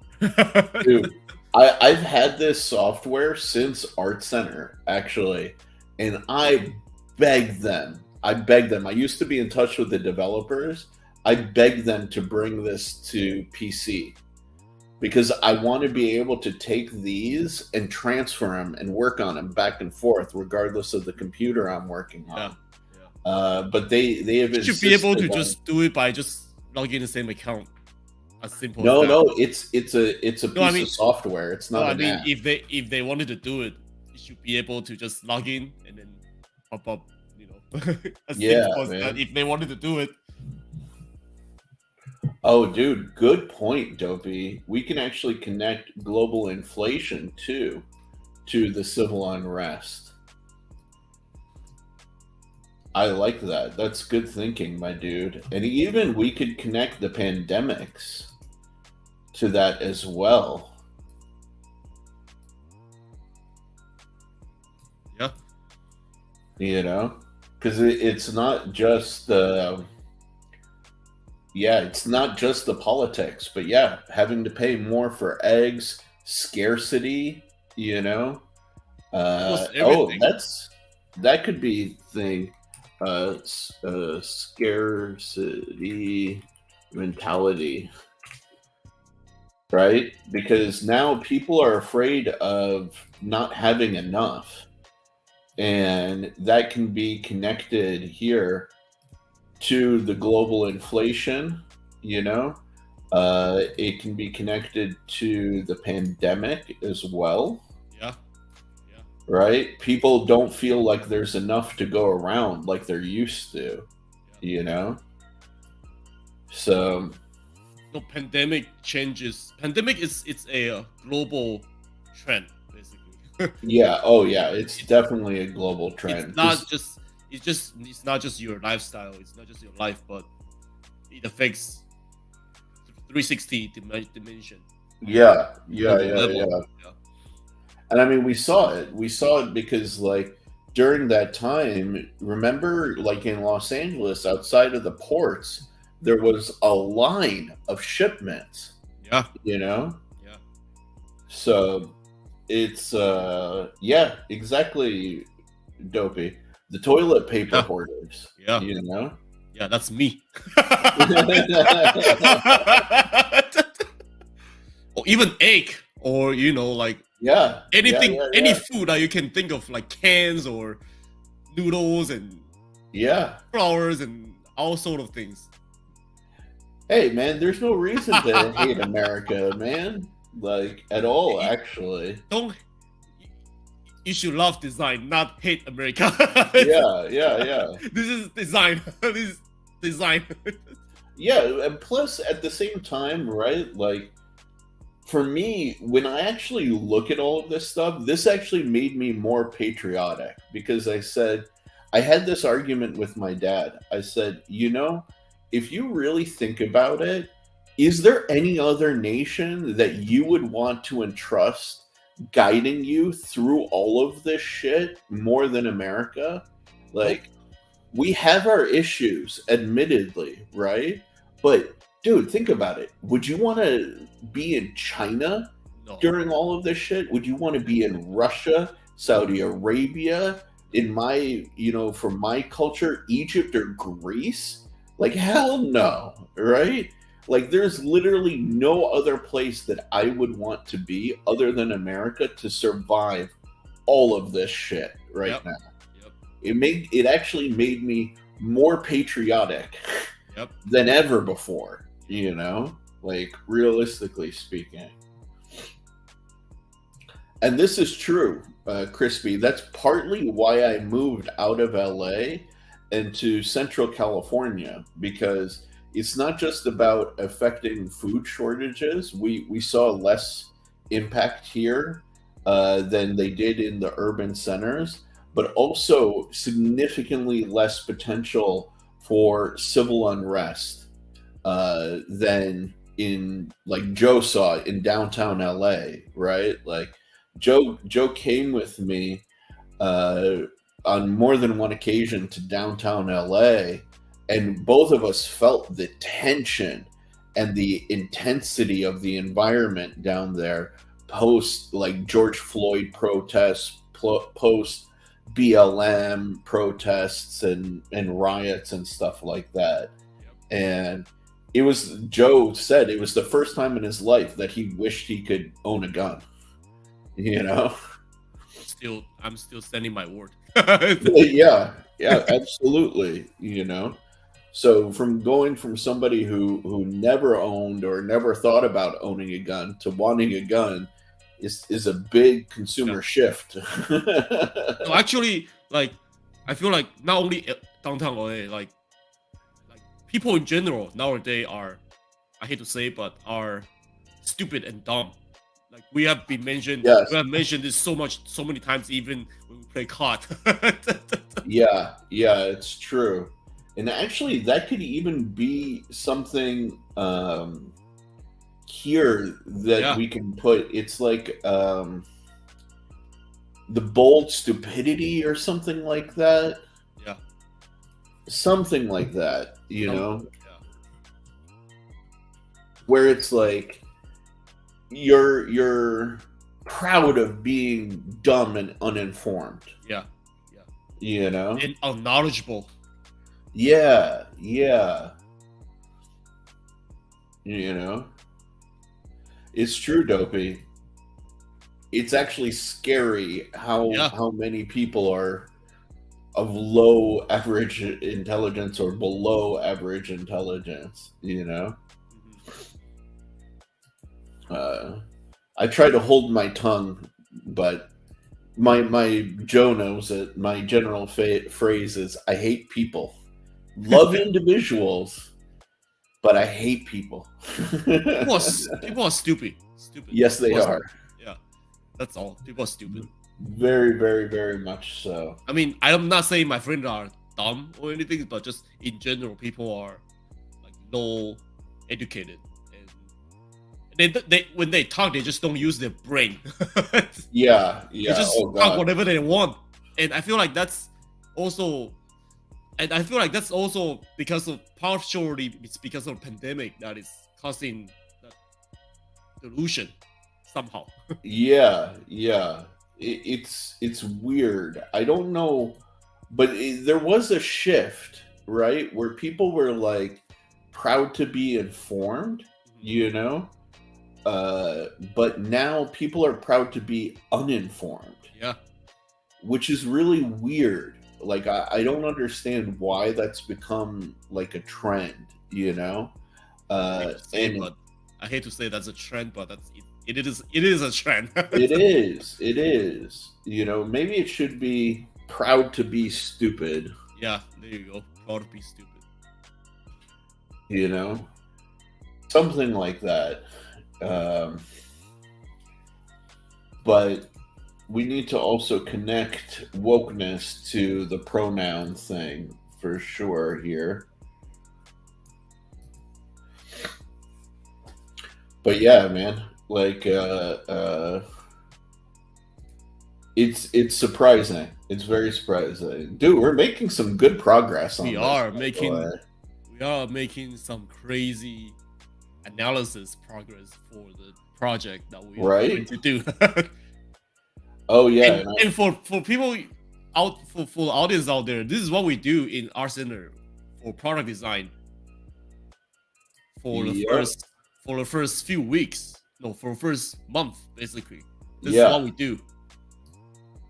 Dude, I've had this software since Art Center, actually, and I beg them I begged them. I used to be in touch with the developers. I begged them to bring this to PC because I want to be able to take these and transfer them and work on them back and forth, regardless of the computer I'm working on. But they have
you should be able to just do it by just logging the same account. As simple.
No, it's a piece of software. It's not.
No, I mean, if they wanted to do it, you should be able to just log in and then pop up. You know, if they wanted to do it.
Oh, dude, good point, Dopey. We can actually connect global inflation too to the civil unrest. I like that. That's good thinking, my dude. And even we could connect the pandemics to that as well.
Yeah.
You know? Because it's not just it's not just the politics, but having to pay more for eggs, scarcity, you know? That could be thing. Scarcity mentality, right? Because now people are afraid of not having enough, and that can be connected here to the global inflation. You know, it can be connected to the pandemic as well. Right? People don't feel like there's enough to go around like they're used to, you know? So
the pandemic changes. Pandemic it's a global trend, basically.
It's definitely a global trend.
It's not just your lifestyle, it's not just your life, but it affects 360 dimension.
Yeah. And I mean, we saw it. We saw it because, like, during that time, remember, like in Los Angeles, outside of the ports, there was a line of shipments.
Yeah.
You know?
Yeah.
So it's, exactly, Dopey. The toilet paper hoarders.
Yeah.
You know?
Yeah, that's me. Or even egg, or, you know, like, anything, any food that you can think of, like cans or noodles and flowers and all sort of things.
Hey, man, there's no reason to hate America, man. Like, at all, actually.
You should love design, not hate America.
Yeah.
This is design. This is design.
Yeah, and plus, at the same time, right, like, for me, when I actually look at all of this stuff, this actually made me more patriotic because I had this argument with my dad. I said, you know, if you really think about it, is there any other nation that you would want to entrust guiding you through all of this shit more than America? Like, we have our issues, admittedly, right? But dude, think about it. Would you want to be in China during all of this shit? Would you want to be in Russia, Saudi Arabia, for my culture, Egypt or Greece? Like, hell no, right? Like, there's literally no other place that I would want to be other than America to survive all of this shit now. It actually made me more patriotic than ever before. You know, like, realistically speaking. And this is true, Crispy. That's partly why I moved out of LA into Central California, because it's not just about affecting food shortages. We saw less impact here than they did in the urban centers, but also significantly less potential for civil unrest than in, like, Joe saw in downtown LA, right? Like, Joe came with me on more than one occasion to downtown LA, and both of us felt the tension and the intensity of the environment down there post, like, George Floyd protests, post BLM protests and riots and stuff like that. And it was, Joe said it was the first time in his life that he wished he could own a gun. You know?
I'm still standing my word.
yeah, absolutely. You know? So from going from somebody who never owned or never thought about owning a gun to wanting a gun is a big consumer shift.
So actually, like, I feel like not only downtown LA, like people in general nowadays are, I hate to say, but are stupid and dumb. Like we have been mentioned,
Yes.
we have mentioned this so many times, even when we play COD.
yeah, it's true. And actually, that could even be something here that we can put. It's like the bold stupidity or something like that.
Yeah.
Something like that, you know?
Yeah.
Where it's like you're proud of being dumb and uninformed.
Yeah.
You know?
And unknowledgeable.
Yeah. You know? It's true, Dopey. It's actually scary how many people are of low average intelligence or below average intelligence, you know? I try to hold my tongue, but my Joe knows it. My general phrase is, I hate people. Love individuals, but I hate people.
People are stupid.
Yes, they are.
Yeah, that's all. People are stupid.
Very, very, very much so.
I mean, I'm not saying my friends are dumb or anything, but just in general, people are like low educated, and they when they talk, they just don't use their brain.
Yeah.
They just talk whatever they want, and I feel like that's also. And I feel like that's also partially it's because of the pandemic that is causing that delusion somehow.
Yeah. It's weird. I don't know, but there was a shift, right, where people were like proud to be informed, you know, but now people are proud to be uninformed.
Yeah,
which is really weird. Like I don't understand why that's become like a trend, you know.
I hate to say that's a trend, but it is a trend.
It is. You know, maybe it should be proud to be stupid.
Yeah, there you go. Proud to be stupid.
You know, something like that. But we need to also connect wokeness to the pronoun thing for sure here. But yeah, man, like it's surprising. It's very surprising. Dude, we're making some good progress on this.
We are making some crazy analysis progress for the project that we are going to do.
Oh yeah,
and for people for the audience out there, this is what we do in our center for product design for the first few weeks, for the first month basically. This is what we do,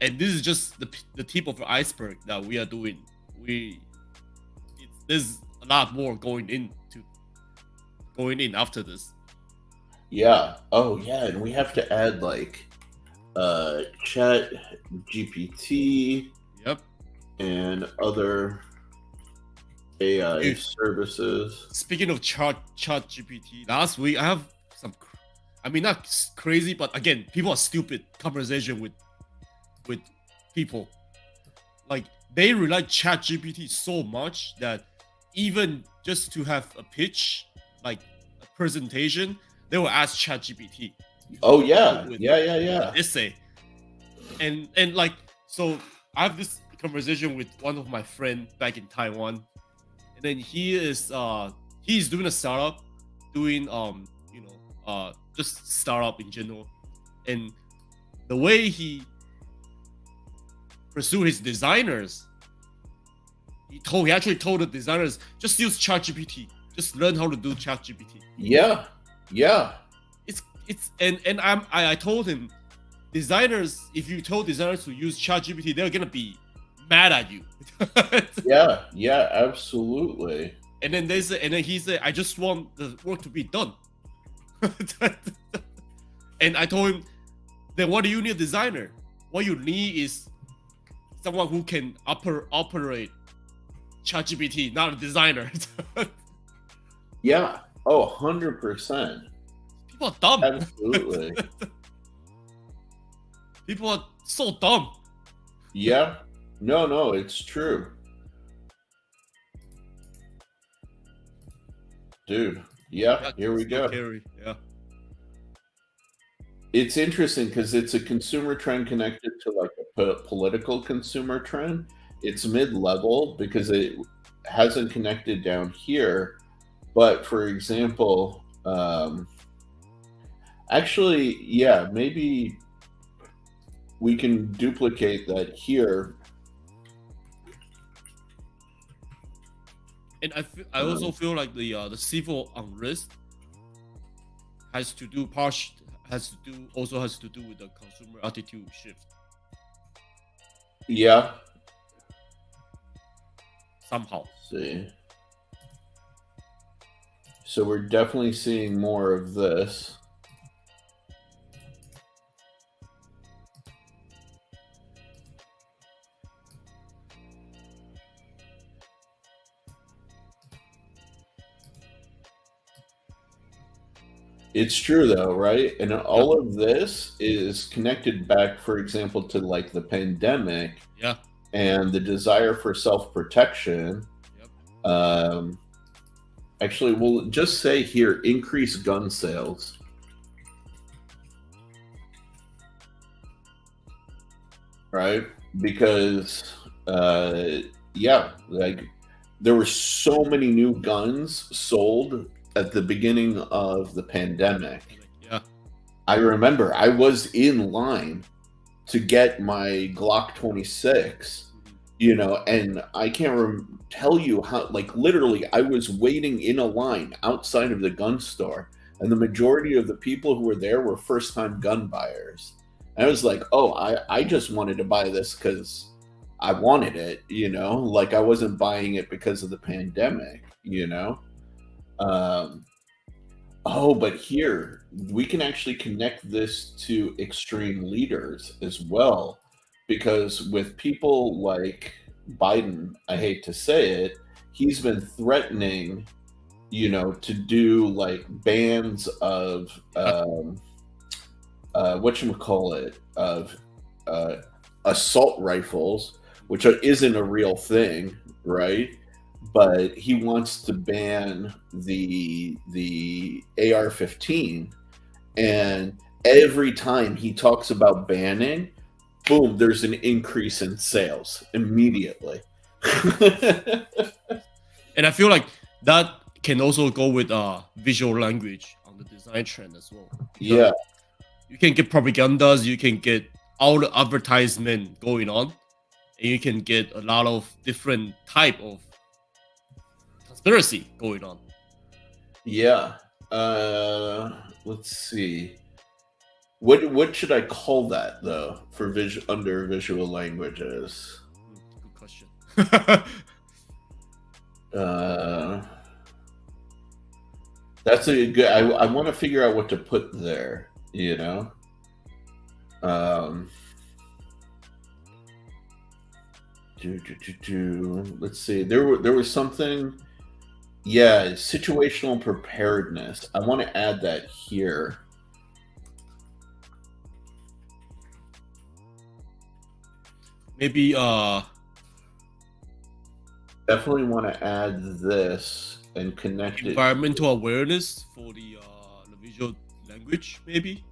and this is just the tip of the iceberg that we are doing. There's a lot more going in after this.
Yeah. Oh yeah, and we have to add like Chat GPT.
Yep.
And other AI services.
Speaking of Chat GPT, last week I have some, I mean not crazy, but again, people are stupid conversation with people. Like they rely Chat GPT so much that even just to have a pitch, like a presentation, they will ask Chat GPT.
Oh yeah, yeah.
Essay, and like so, I have this conversation with one of my friend back in Taiwan, and then he's doing a startup, doing just startup in general, and the way he pursue his designers. He actually told the designers, just use ChatGPT. Just learn how to do ChatGPT.
Yeah.
I told him, designers, if you told designers to use ChatGPT, they're gonna be mad at you.
Yeah, absolutely.
And then he said, I just want the work to be done. And I told him, then what do you need a designer? What you need is someone who can operate ChatGPT, not a designer.
Yeah. Oh, 100%.
People are dumb.
Absolutely.
People are so dumb.
Yeah. No, it's true. Dude. Yeah, here we go.
Yeah.
It's interesting because it's a consumer trend connected to like a political consumer trend. It's mid-level because it hasn't connected down here. But for example, actually, yeah, maybe we can duplicate that here.
And I also feel like the civil unrest has to do with the consumer attitude shift.
Yeah.
Somehow.
Let's see. So we're definitely seeing more of this. It's true though, right? And all of this is connected back, for example, to like the pandemic.
Yeah.
And the desire for self-protection.
Yep.
Actually, we'll just say here, increase gun sales. Right? Because, yeah, like there were so many new guns sold at the beginning of the pandemic.
Yeah.
I remember I was in line to get my Glock 26, you know, and I can't tell you how, like, literally, I was waiting in a line outside of the gun store, and the majority of the people who were there were first-time gun buyers. And I was like, oh, I just wanted to buy this because I wanted it, you know, like I wasn't buying it because of the pandemic, you know. Oh, but here we can actually connect this to extreme leaders as well, because with people like Biden, I hate to say it, he's been threatening, you know, to do like bans of whatchamacallit, of assault rifles, which isn't a real thing, right? But he wants to ban the AR-15, and every time he talks about banning, boom, there's an increase in sales immediately.
And I feel like that can also go with visual language on the design trend as well.
Yeah.
You can get propagandas, you can get all the advertisement going on, and you can get a lot of different type of conspiracy going on.
Yeah. Let's see. What should I call that though for under visual languages?
Good question.
That's a good. I want to figure out what to put there. You know. Let's see. There was something. Yeah, situational preparedness. I want to add that here.
Maybe
definitely want to add this and connect
environmental awareness for the visual language, maybe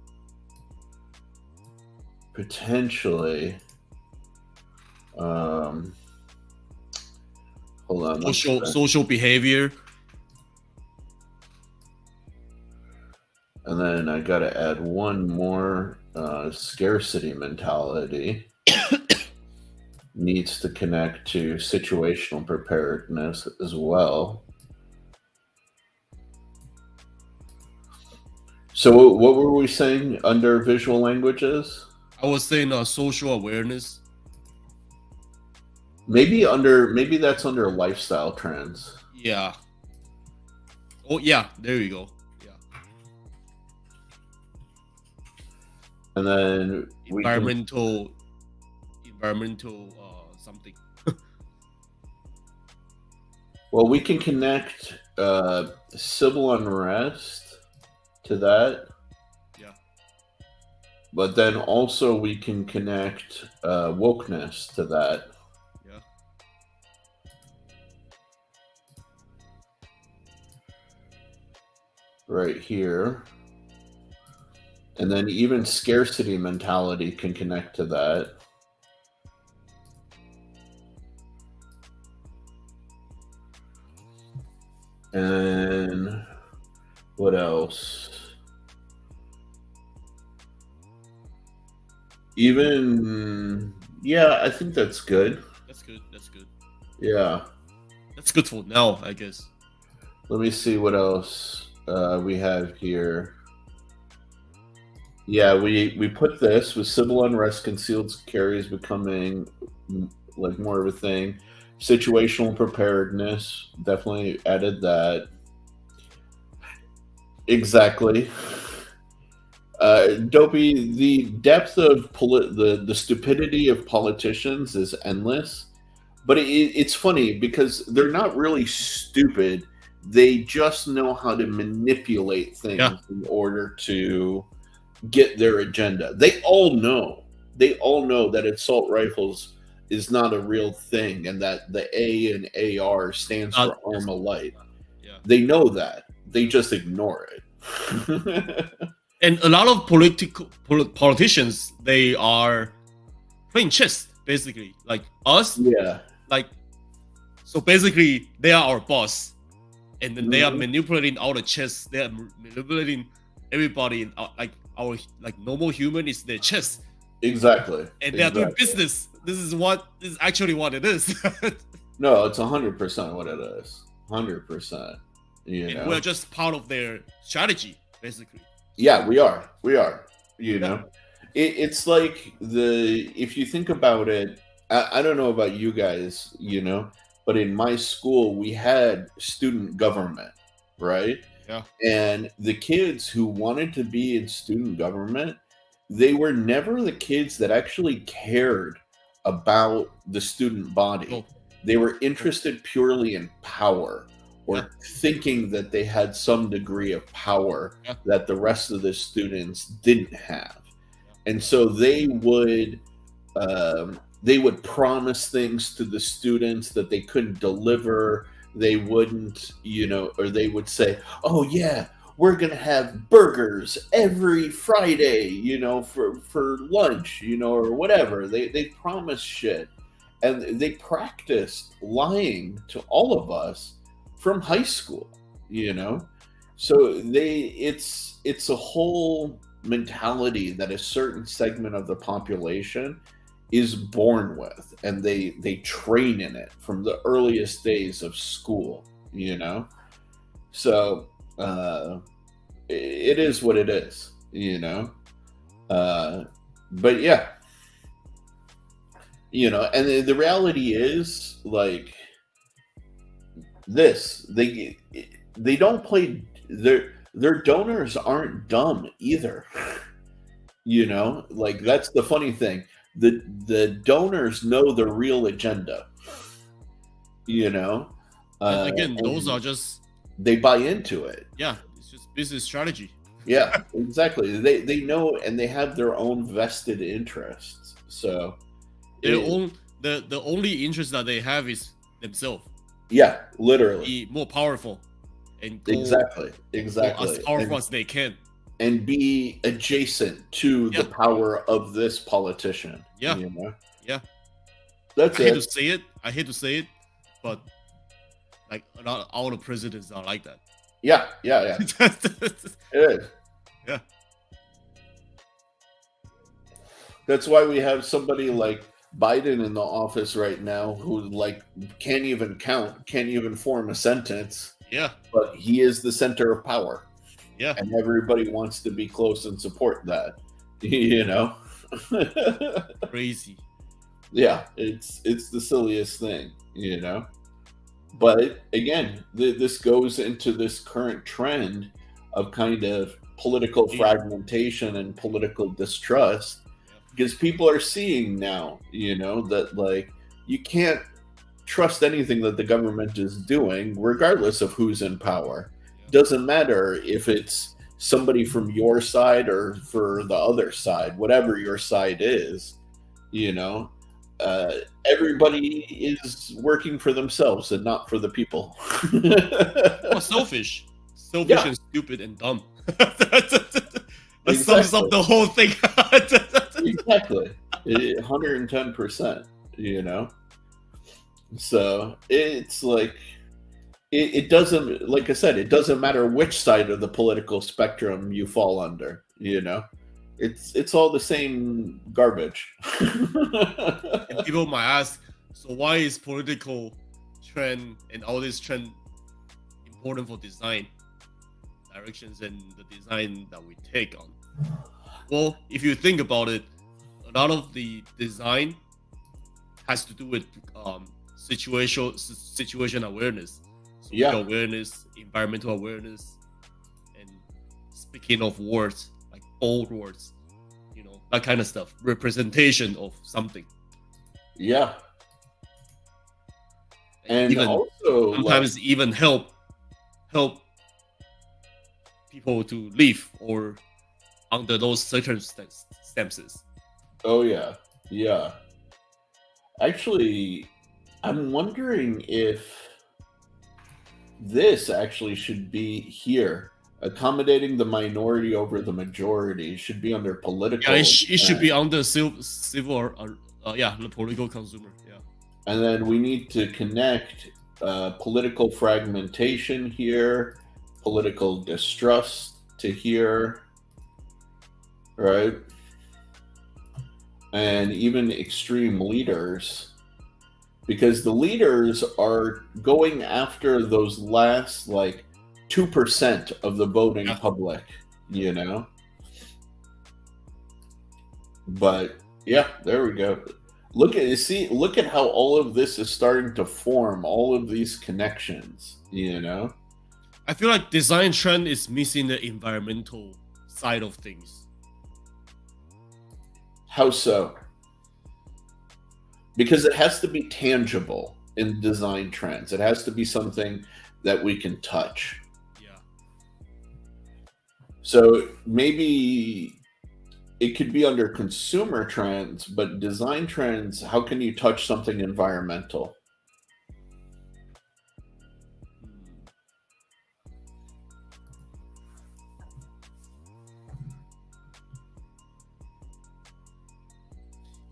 potentially. Hold on.
Social behavior.
And then I got to add one more, scarcity mentality. needs to connect to situational preparedness as well. So what were we saying under visual languages?
I was saying social awareness.
Maybe that's under lifestyle trends.
Yeah. Oh yeah, there you go. Yeah.
And then
environmental something.
Well, we can connect civil unrest to that.
Yeah.
But then also we can connect wokeness to that.
Yeah.
Right here. And then even scarcity mentality can connect to that. And what else? Even, yeah, I think that's good.
That's good.
Yeah.
That's good for now, I guess.
Let me see what else we have here. Yeah, we put this with civil unrest, concealed carry is becoming like more of a thing. Situational preparedness, definitely added that. Exactly. Dopey, the depth of the stupidity of politicians is endless, but it's funny because they're not really stupid. They just know how to manipulate things in order to get their agenda. They all know that assault rifles is not a real thing and that the A in AR stands for arm of light.
Yeah.
They know that. They just ignore it.
And a lot of politicians, they are playing chess, basically. Like us.
Yeah.
Like, so basically, they are our boss. And then they are manipulating all the chess. They are manipulating everybody. Like, our normal human is their chess.
Exactly.
And they are doing business. This is actually what it is.
No, it's 100% what it is. 100%. You know?
We're just part of their strategy, basically.
Yeah, we are. You know, it's like if you think about it, I don't know about you guys, you know, but in my school we had student government, right?
Yeah.
And the kids who wanted to be in student government, they were never the kids that actually cared about the student body.
Oh.
They were interested purely in power, or thinking that they had some degree of power that the rest of the students didn't have. And so they would promise things to the students that they couldn't deliver. They wouldn't, you know, or they would say, oh yeah, we're going to have burgers every Friday, you know, for lunch, you know, or whatever. They promised shit. And they practiced lying to all of us from high school, you know. So it's a whole mentality that a certain segment of the population is born with, and they train in it from the earliest days of school, you know. So it is what it is, you know. But yeah, you know, and the reality is, like, this, they don't play, their donors aren't dumb either. You know, like, that's the funny thing. The donors know the real agenda, you know.
And again, those are just,
they buy into it.
Yeah, it's just business strategy.
Yeah, exactly. They know, and they have their own vested interests. So
the only interest that they have is themselves.
Yeah, literally.
Be more powerful and go
exactly
as powerful as they can,
and be adjacent to the power of this politician.
Yeah,
you know?
Yeah.
That's
I hate to say it, but like not all the presidents are like that.
Yeah. It is.
Yeah.
That's why we have somebody like Biden in the office right now who like can't even count, can't even form a sentence.
Yeah.
But he is the center of power.
Yeah.
And everybody wants to be close and support that. You know?
Crazy.
Yeah, it's the silliest thing, you know? But again, this goes into this current trend of kind of political fragmentation and political distrust, because people are seeing now, you know, that like you can't trust anything that the government is doing, regardless of who's in power. Doesn't matter if it's somebody from your side or for the other side, whatever your side is, you know. Everybody is working for themselves and not for the people.
Oh, selfish and stupid and dumb. That sums up the whole thing.
Exactly, 110%. You know, so it's like it doesn't, like I said, it doesn't matter which side of the political spectrum you fall under. You know. It's all the same garbage.
And people might ask, so why is political trend and all this trend important for design directions and the design that we take on? Well, if you think about it, a lot of the design has to do with situation awareness, social awareness, environmental awareness, and speaking of words, old words, you know, that kind of stuff, representation of something.
Yeah. And
even,
also
sometimes even help people to live or under those circumstances.
Oh yeah. Actually, I'm wondering if this actually should be here. Accommodating the minority over the majority should be under political.
Yeah, it should be under civil, the political consumer. Yeah.
And then we need to connect political fragmentation here, political distrust to here, right? And even extreme leaders, because the leaders are going after those last 2% of the voting public, you know. But yeah, there we go. Look at how all of this is starting to form, all of these connections, you know.
I feel like design trend is missing the environmental side of things.
How so? Because it has to be tangible in design trends. It has to be something that we can touch. So maybe it could be under consumer trends, but design trends, how can you touch something environmental?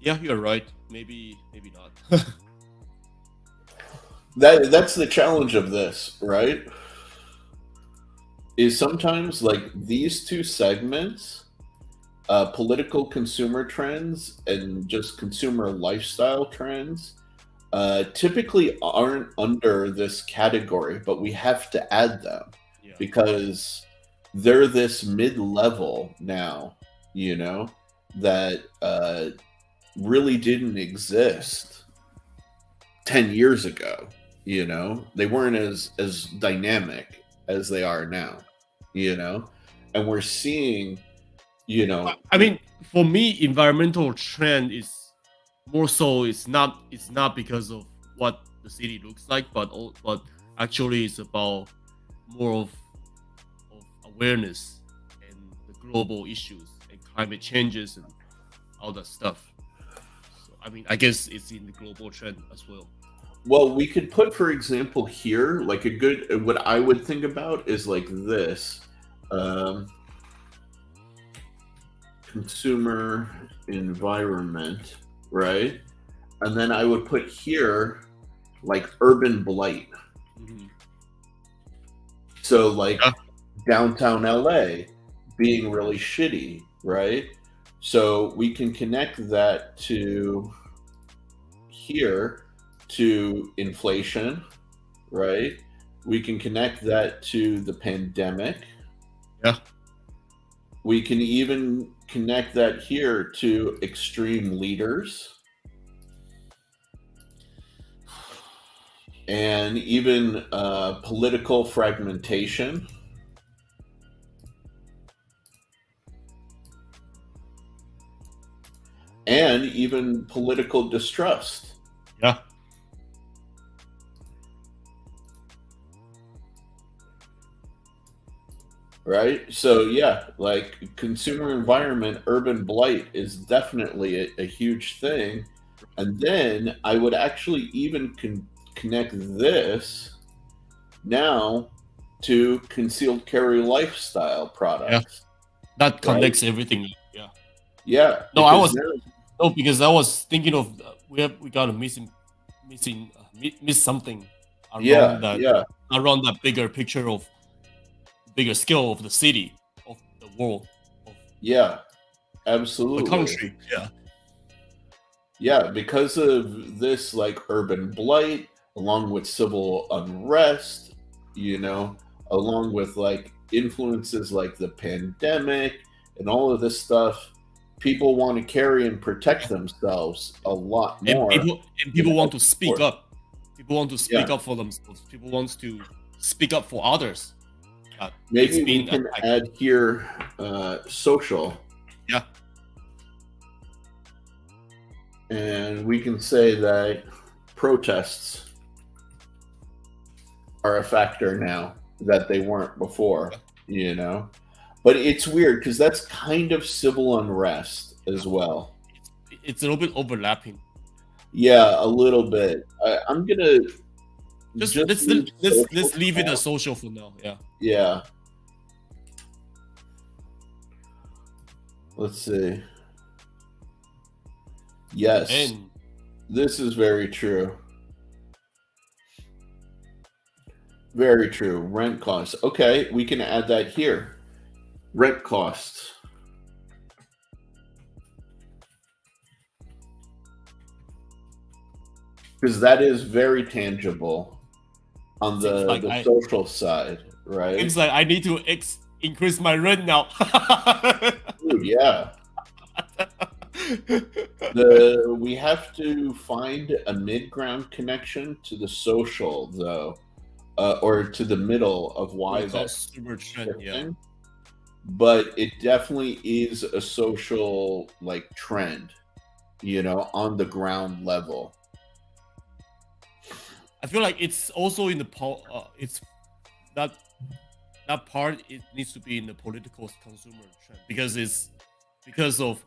Yeah, you're right. Maybe not.
That's the challenge of this, right? Is sometimes these two segments, political consumer trends and just consumer lifestyle trends, typically aren't under this category, but we have to add them because they're this mid-level now, you know, that really didn't exist 10 years ago. You know, they weren't as dynamic as they are now, you know, and we're seeing, you know,
I mean, for me, environmental trend is more so it's not because of what the city looks like, but actually it's about more of awareness and the global issues and climate changes and all that stuff. So, I mean, I guess it's in the global trend as well.
Well, we could put, for example, here, what I would think about is this, consumer environment, right? And then I would put here, urban blight.
Mm-hmm.
So, downtown LA being really shitty, right? So we can connect that to here to inflation, right? We can connect that to the pandemic.
Yeah.
We can even connect that here to extreme leaders. And even political fragmentation. And even political distrust.
Yeah.
Right? So yeah, like consumer environment, urban blight is definitely a huge thing. And then I would actually even connect this now to concealed carry lifestyle products.
That connects everything. Yeah.
Yeah.
No, because I was thinking of we got to miss something around around that bigger picture of bigger scale of the city, of the world, of
absolutely
the country.
Yeah, because of this like urban blight, along with civil unrest, along with like influences like the pandemic and all of this stuff, people want to carry and protect themselves a lot more.
And people want to speak up. People want to speak up for themselves. People want to speak up for others.
Maybe we can add here social.
Yeah.
And we can say that protests are a factor now that they weren't before, But it's weird because that's kind of civil unrest as well.
It's a little bit overlapping.
Yeah, a little bit. I'm gonna
let's leave it as social for now. Yeah.
Yeah. Let's see. Yes.
And
this is very true. Very true. Rent costs. Okay, we can add that here. Rent costs. Because that is very tangible on the social side, right?
It's like I need to increase my rent now.
Dude, yeah. We have to find a mid-ground connection to the social, though, or to the middle of why that's
super trend. Yeah.
But it definitely is a social like trend, on the ground level.
I feel like it's also in the it's that part. It needs to be in the political consumer trend because of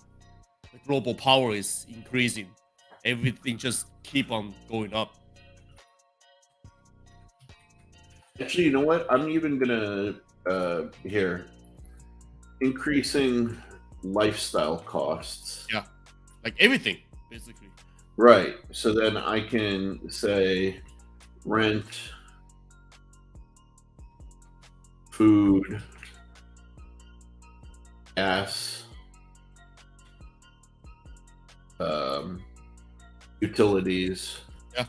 the global power is increasing. Everything just keep on going up.
Actually, you know what? I'm even gonna increasing lifestyle costs.
Yeah, like everything basically.
Right. So then I can say rent, food, gas, utilities.
Yeah.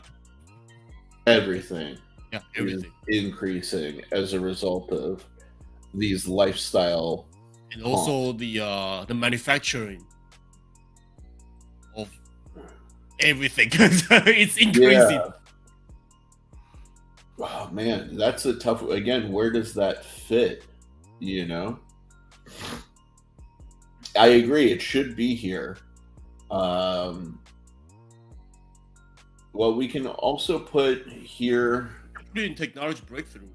Everything.
Yeah, everything
is increasing as a result of these lifestyle
and also the manufacturing of everything. It's increasing.
Yeah. Oh man, that's a tough. Again, where does that fit? I agree. It should be here. Well, we can also put here.
In technology breakthrough.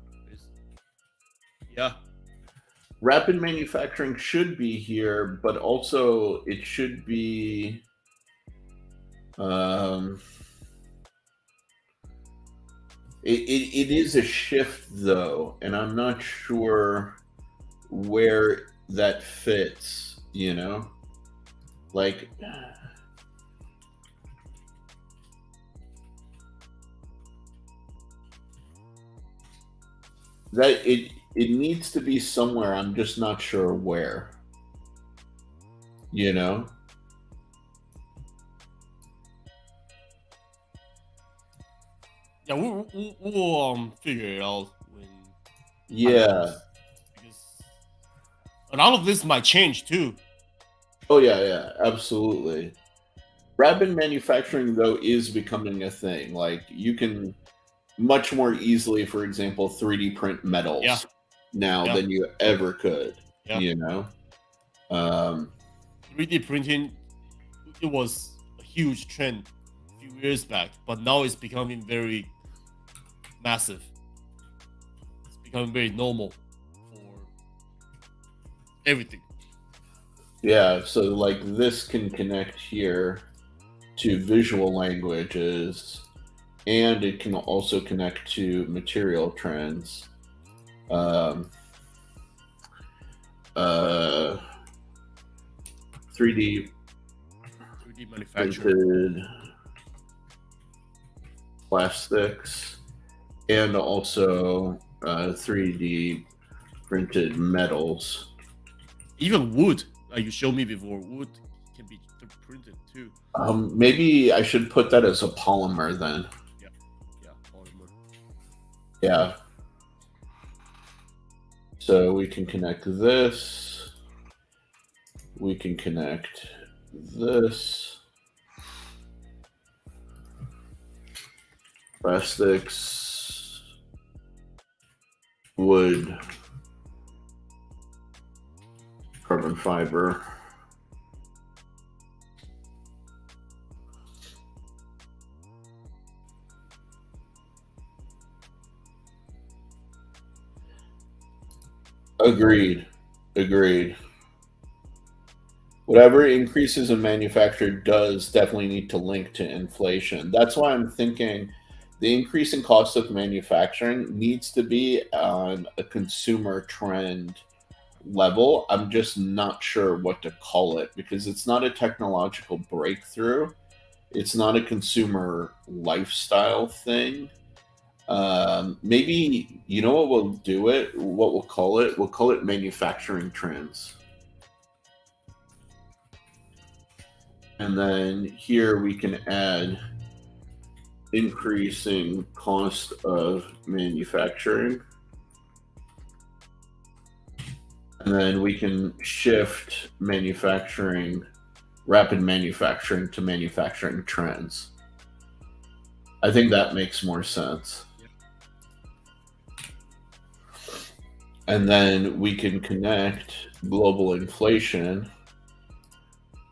Yeah.
Rapid manufacturing should be here, but also it should be. It is a shift though, and I'm not sure where that fits, like that it needs to be somewhere. I'm just not sure where,
Yeah, we'll figure it out when.
Yeah.
Because a lot of this might change too.
Oh yeah, absolutely. Rapid manufacturing though is becoming a thing. Like you can much more easily, for example, 3D print metals now than you ever could.
Yeah.
You know,
3D printing, it was a huge trend a few years back, but now it's becoming very massive. It's becoming very normal for everything.
Yeah, so like this can connect here to visual languages, and it can also connect to material trends. 3D
manufacturing,
plastics, and also 3D printed metals.
Even wood, like you showed me before, wood can be printed too.
Maybe I should put that as a polymer then.
Yeah, polymer.
Yeah. So we can connect this. We can connect this. Plastics, wood, carbon fiber. Agreed. Whatever increases in manufacture does definitely need to link to inflation. That's why I'm thinking the increase in cost of manufacturing needs to be on a consumer trend level. I'm just not sure what to call it because it's not a technological breakthrough. It's not a consumer lifestyle thing. Maybe, you know what we'll do it? What we'll call it? We'll call it manufacturing trends. And then here we can add increasing cost of manufacturing. And then we can shift manufacturing, rapid manufacturing to manufacturing trends. I think that makes more sense. And then we can connect global inflation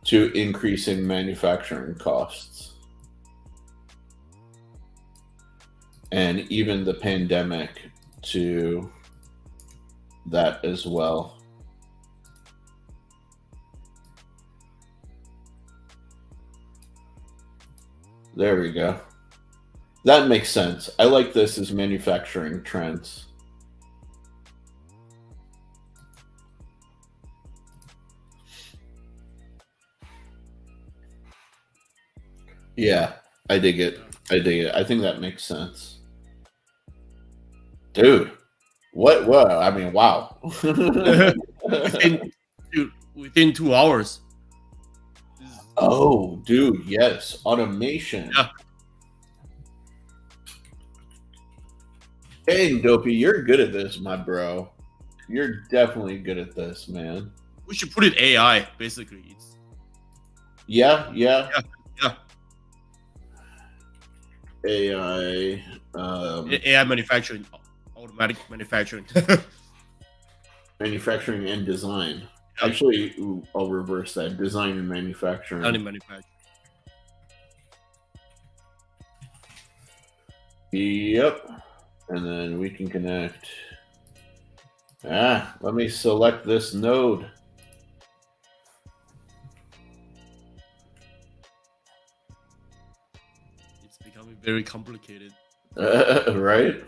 to increasing manufacturing costs. And even the pandemic to that as well. There we go. That makes sense. I like this as manufacturing trends. Yeah, I dig it. I think that makes sense. Dude, what? I mean, wow.
within 2 hours.
Oh, dude, yes. Automation.
Yeah.
Hey, Dopey, you're good at this, my bro. You're definitely good at this, man.
We should put it AI, basically.
Yeah. AI.
AI manufacturing, automatic manufacturing.
Manufacturing and design. Yeah. Actually, I'll reverse that. Design and manufacturing.
Design and manufacturing.
Yep. And then we can connect. Let me select this node.
It's becoming very complicated.
Right?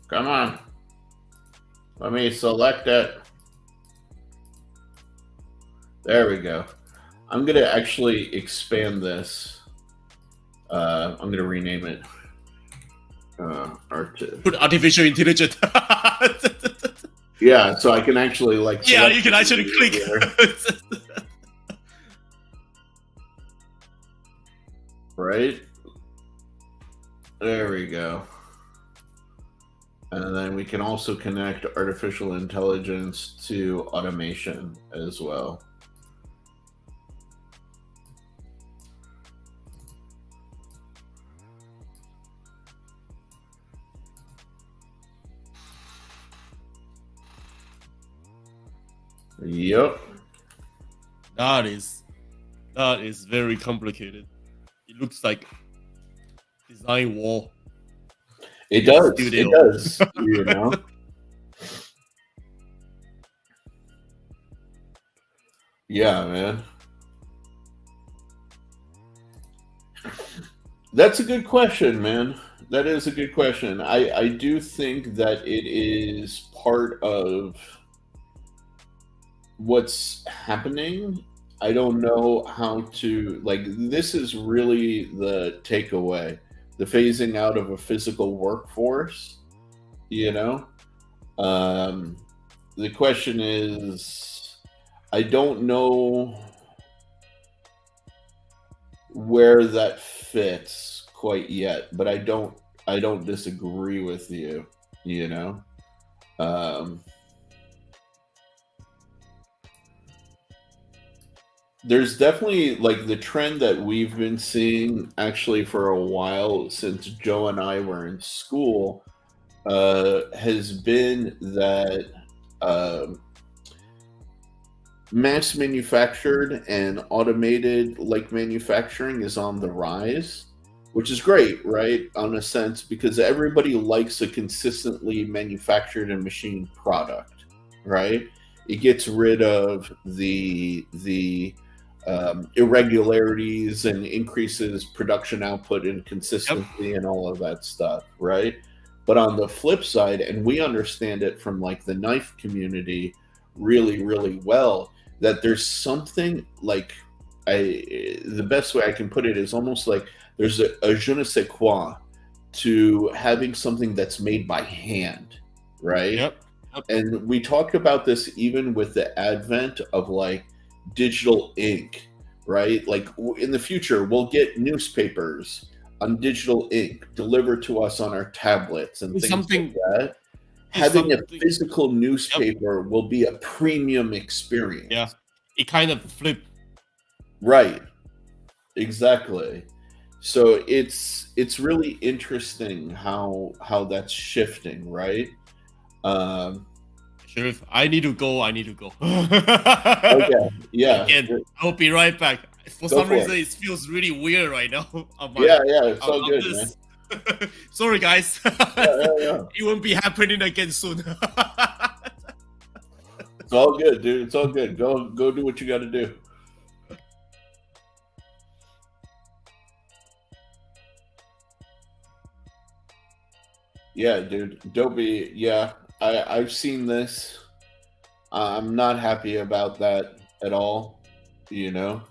Come on. Let me select it. There we go. I'm going to actually expand this. I'm going to rename it.
Put artificial intelligence.
Yeah, so I can actually like.
Yeah, you can actually click.
Right? There we go. And then we can also connect artificial intelligence to automation as well. Yep.
That is very complicated. It looks like design wall.
It does. It does. You know. Yeah, man. That's a good question, man. That is a good question. I do think that it is part of what's happening. I don't know how to, like, this is really the takeaway, the phasing out of a physical workforce, you know. The question is, I don't know where that fits quite yet, but I don't disagree with you, you know. There's definitely, like, the trend that we've been seeing actually for a while since Joe and I were in school has been that mass manufactured and automated like manufacturing is on the rise, which is great, right? On a sense, because everybody likes a consistently manufactured and machined product, right? It gets rid of the irregularities and increases production output and consistency and all of that stuff, right? But on the flip side, and we understand it from like the knife community really, really well, that there's something like, the best way I can put it is almost like there's a je ne sais quoi to having something that's made by hand, right?
Yep.
And we talked about this even with the advent of like digital ink, right? Like in the future, we'll get newspapers on digital ink delivered to us on our tablets and things like that. Having a physical newspaper will be a premium experience.
Yeah, it kind of flipped.
Right. Exactly. So it's really interesting how that's shifting, right?
Sheriff, I need to go.
Okay. Yeah.
Again, I'll be right back. For some reason, it feels really weird right now.
Yeah, it's all good, man.
Sorry, guys.
Yeah.
It won't be happening again soon.
It's all good, dude. It's all good. Go do what you got to do. Yeah, dude. Dopey. Yeah, I've seen this. I'm not happy about that at all. You know,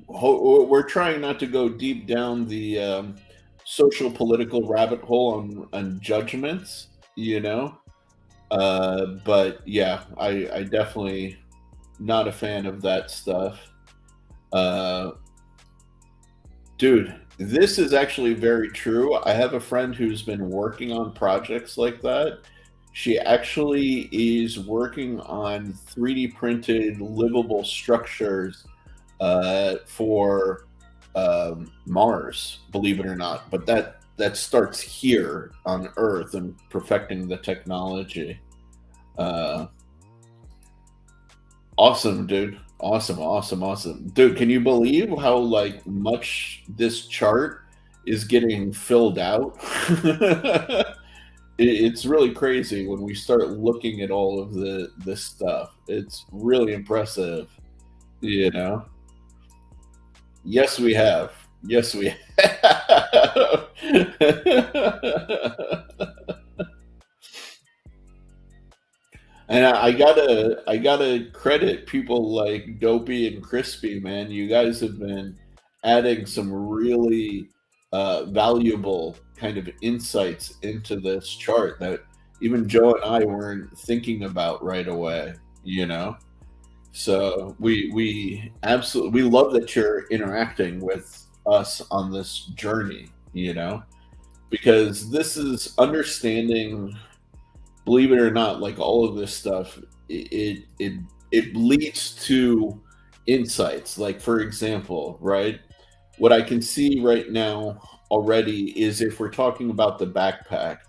we're trying not to go deep down the social political rabbit hole on judgments. You know, but yeah, I definitely not a fan of that stuff. Dude, this is actually very true. I have a friend who's been working on projects like that. She actually is working on 3D printed livable structures for Mars, believe it or not. But that starts here on Earth and perfecting the technology. Awesome, dude. Awesome. Dude, can you believe how like much this chart is getting filled out? It's really crazy when we start looking at all of this stuff. It's really impressive, you know. Yes, we have. And I gotta credit people like Dopey and Crispy, man. You guys have been adding some really valuable kind of insights into this chart that even Joe and I weren't thinking about right away, you know. So we absolutely love that you're interacting with us on this journey, you know, because this is understanding, believe it or not, like all of this stuff, it leads to insights. Like, for example, right, what I can see right now already is, if we're talking about the backpack,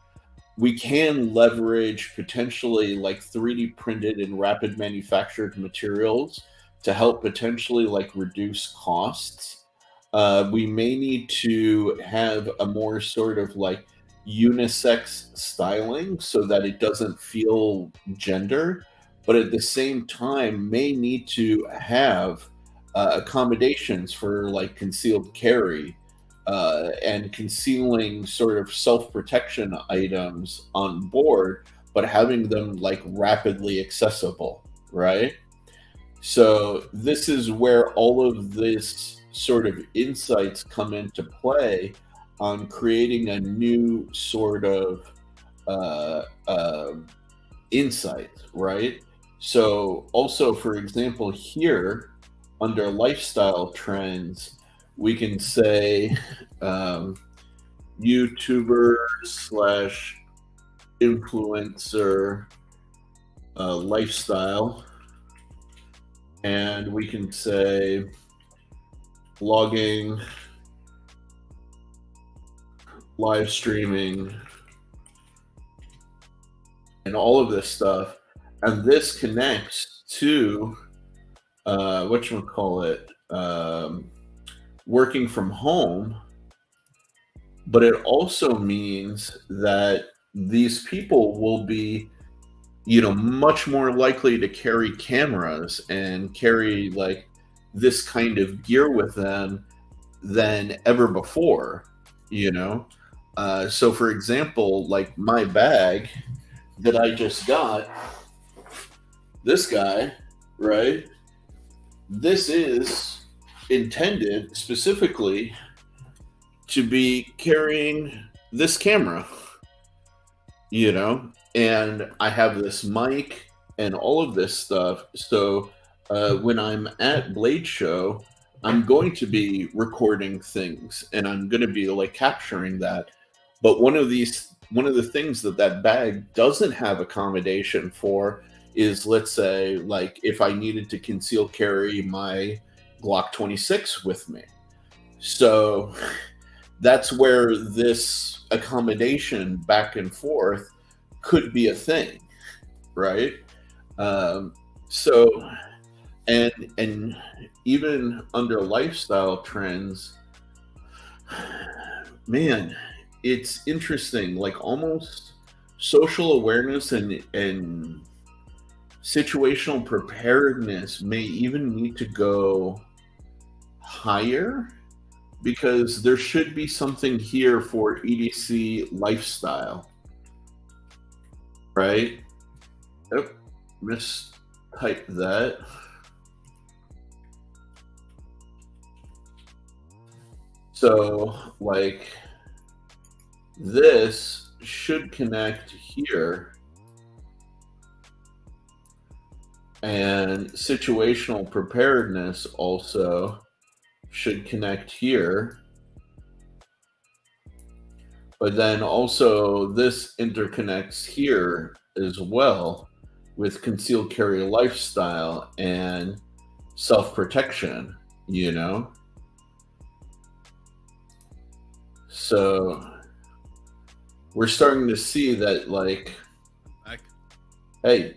we can leverage potentially like 3D printed and rapid manufactured materials to help potentially like reduce costs. We may need to have a more sort of like unisex styling so that it doesn't feel gender, but at the same time may need to have accommodations for like concealed carry and concealing sort of self-protection items on board, but having them like rapidly accessible, right? So this is where all of this sort of insights come into play on creating a new sort of insight, right? So also, for example, here under lifestyle trends, we can say YouTuber slash influencer lifestyle, and we can say blogging, live streaming, and all of this stuff. And this connects to whatchamacallit, working from home, but it also means that these people will be, you know, much more likely to carry cameras and carry like this kind of gear with them than ever before, you know. So for example, like my bag that I just got, this guy, right, this is intended specifically to be carrying this camera, you know, and I have this mic and all of this stuff. So when I'm at Blade Show, I'm going to be recording things and I'm going to be like capturing that. But one of the things that bag doesn't have accommodation for is, let's say, like if I needed to conceal carry my Glock 26 with me. So that's where this accommodation back and forth could be a thing, right? So, and even under lifestyle trends, man, it's interesting. Like almost social awareness and situational preparedness may even need to go higher, because there should be something here for EDC lifestyle, right? Oh, mistyped that. So like this should connect here, and situational preparedness also should connect here. But then also this interconnects here as well with concealed carry lifestyle and self-protection, you know? So we're starting to see that, like, hey,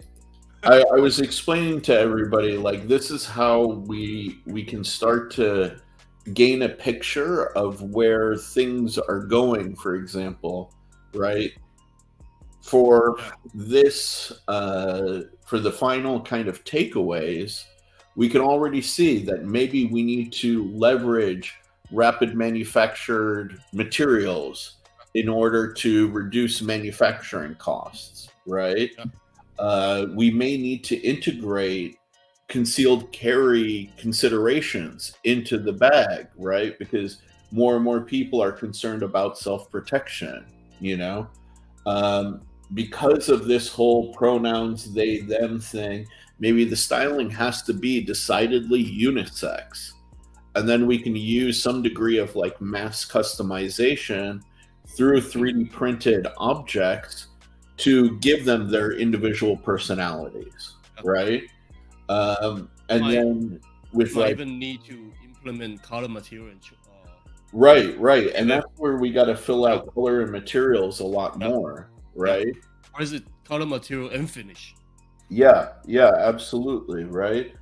I was explaining to everybody, like, this is how we can start to gain a picture of where things are going, for example, right? For this, for the final kind of takeaways, we can already see that maybe we need to leverage rapid manufactured materials in order to reduce manufacturing costs, right? We may need to integrate concealed carry considerations into the bag, right? Because more and more people are concerned about self-protection, you know? Because of this whole pronouns they them thing, maybe the styling has to be decidedly unisex. and then we can use some degree of like mass customization through 3D printed objects to give them their individual personalities, right? And then with
you
like
even need to implement color material and
right, and that's where we got to fill out color and materials a lot more, right?
Or is it color material and finish?
Yeah, absolutely, right?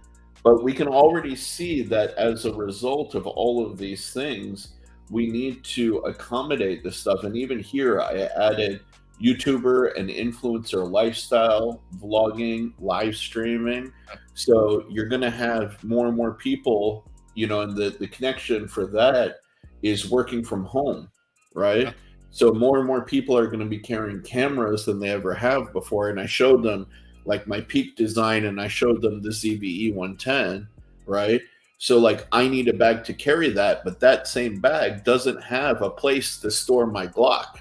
But we can already see that as a result of all of these things, we need to accommodate this stuff. And even here, I added YouTuber and influencer lifestyle, vlogging, live streaming. So you're going to have more and more people, and the connection for that is working from home, right? Yeah. So more and more people are going to be carrying cameras than they ever have before. And I showed them like my Peak design, and I showed them the ZVE 110, right? So like I need a bag to carry that, but that same bag doesn't have a place to store my Glock.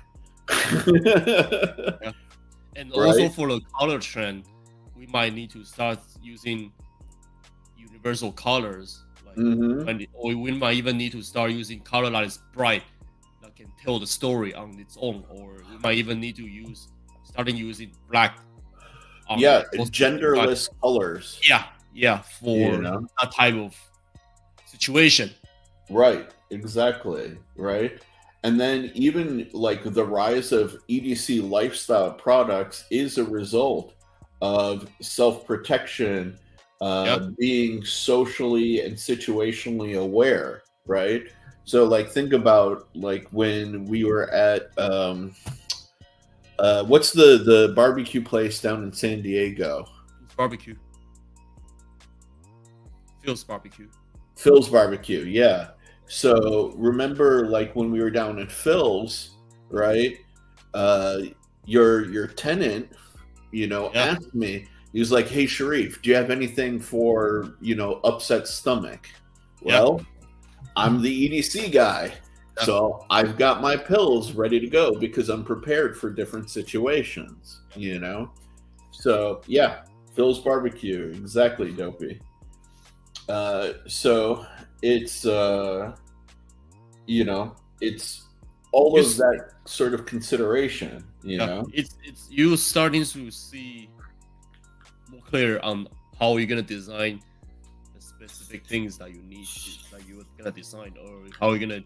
Yeah. And also for the color trend, we might need to start using universal colors. Like or we might even need to start using color that is bright, that can tell the story on its own. Or we might even need to starting using black.
Genderless colors.
Yeah, for that type of situation.
Right, exactly, right? And then even like the rise of EDC lifestyle products is a result of self-protection, being socially and situationally aware, right? So like think about like when we were at what's the barbecue place down in San Diego?
Barbecue. Phil's
Barbecue, yeah. So remember, like when we were down at Phil's, right? Your tenant, asked me. He was like, "Hey, Sharif, do you have anything for upset stomach?" Well, I'm the EDC guy. So I've got my pills ready to go because I'm prepared for different situations, So yeah, Phil's Barbecue, exactly, Dopey. So it's it's all of that sort of consideration,
It's you starting to see more clear on how you're gonna design the specific things that you need that you're gonna design, or how you're gonna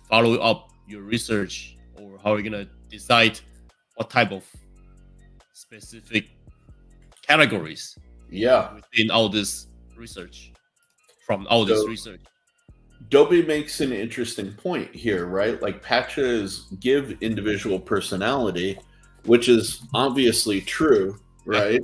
follow up your research, or how you're gonna decide what type of specific categories within all this research research.
Dopey makes an interesting point here, right? Like patches give individual personality, which is obviously true, right?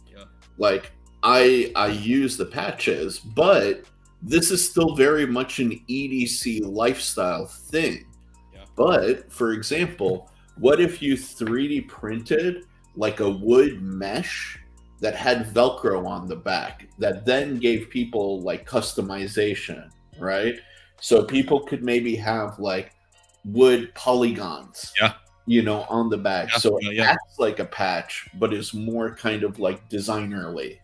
Yeah.
Like I use the patches, but this is still very much an EDC lifestyle thing.
Yeah.
But for example, what if you 3D printed like a wood mesh that had Velcro on the back that then gave people like customization, right? So people could maybe have like wood polygons, on the back. So it acts like a patch, but is more kind of like designerly,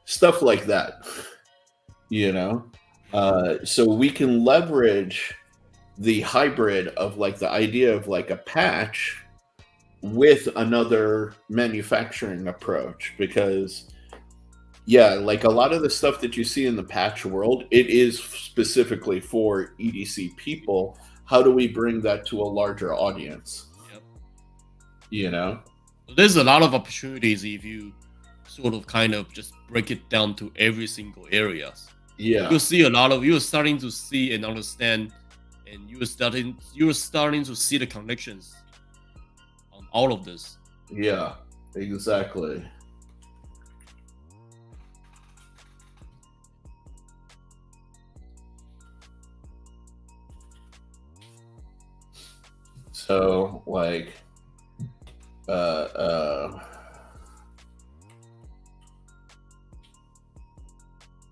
stuff like that, so we can leverage the hybrid of like the idea of like a patch with another manufacturing approach, because like a lot of the stuff that you see in the patch world, it is specifically for EDC people. How do we bring that to a larger audience?
There's a lot of opportunities if you sort of kind of just break it down to every single areas. You're starting to see and understand, and you're starting to see the connections on all of this.
Yeah, exactly. So like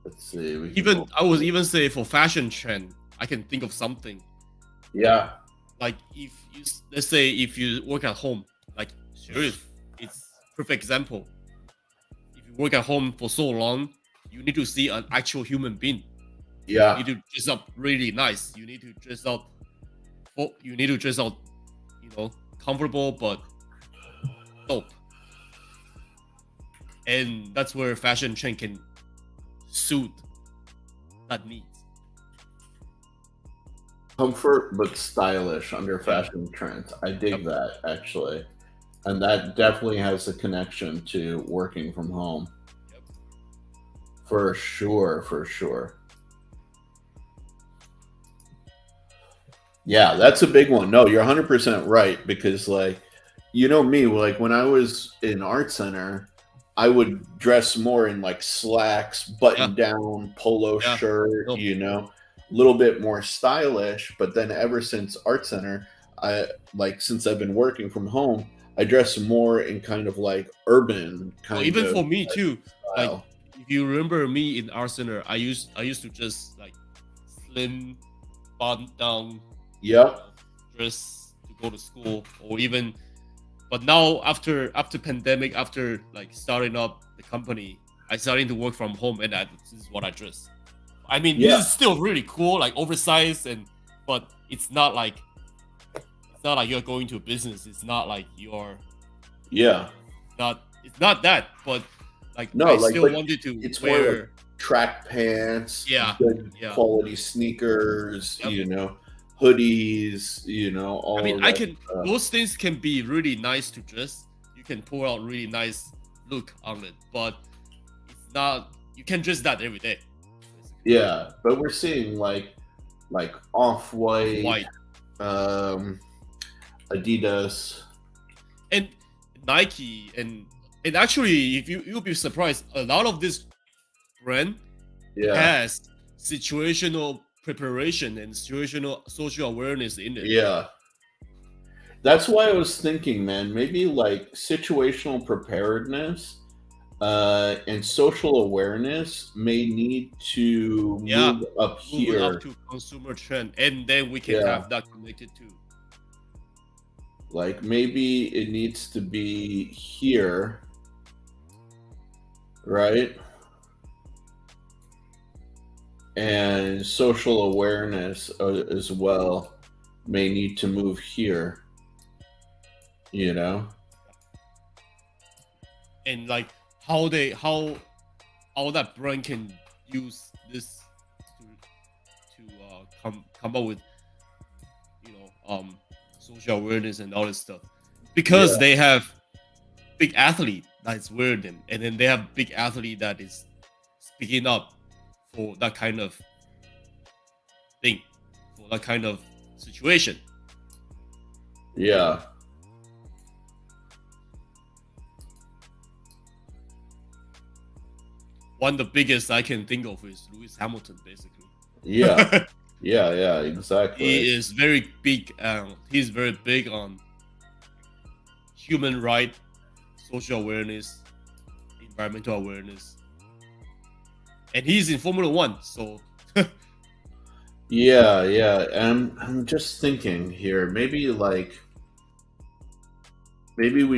let's see.
I would even say for fashion trend, I can think of something.
Yeah.
Like let's say if you work at home, like Sharif, it's perfect example. If you work at home for so long, you need to see an actual human being.
Yeah.
You need to dress up really nice. You need to dress up. You need to dress up, comfortable but dope. And that's where fashion trend can suit that needs.
Comfort but stylish under fashion trends. I dig that, actually. And that definitely has a connection to working from home.
Yep.
For sure. Yeah, that's a big one. No, you're 100% right, because like, me, like when I was in art center, I would dress more in like slacks, button down, polo shirt, a little bit more stylish. But then ever since art center, since I've been working from home, I dress more in kind of like urban kind of.
Even for me too.
Style.
Like if you remember me in art center, I used to just like slim, button down. Dress to go to school, or even. But now after pandemic, after like starting up the company, I started to work from home, and this is what I dress. I mean, this is still really cool, like oversized, but it's not like you're going to a business. It's not like you're.
Yeah.
It's not that, but like
no,
I
like,
still wanted to
it's
wear
more like track pants, good quality sneakers, hoodies, all.
I mean, those things can be really nice to dress. You can pull out really nice look on it, but it's not. You can dress that every day. Basically.
Yeah, but we're seeing like Off-White, Adidas,
and Nike, and actually, if you'll be surprised, a lot of this brand has situational preparation and situational social awareness in it.
Yeah. That's why I was thinking, man, maybe like situational preparedness and social awareness may need to move up here.
Move up to consumer trend, and then we can have that connected too.
Like maybe it needs to be here, right? And social awareness as well may need to move here,
and like how that brand can use this to come up with social awareness and all this stuff, because they have big athlete that's wearing them, and then they have big athlete that is speaking up for that kind of thing, for that kind of situation.
Yeah.
One of the biggest I can think of is Lewis Hamilton, basically.
Yeah. yeah, exactly.
He is very big. He's very big on human rights, social awareness, environmental awareness. And he's in Formula One, so.
Yeah. And I'm just thinking here, maybe we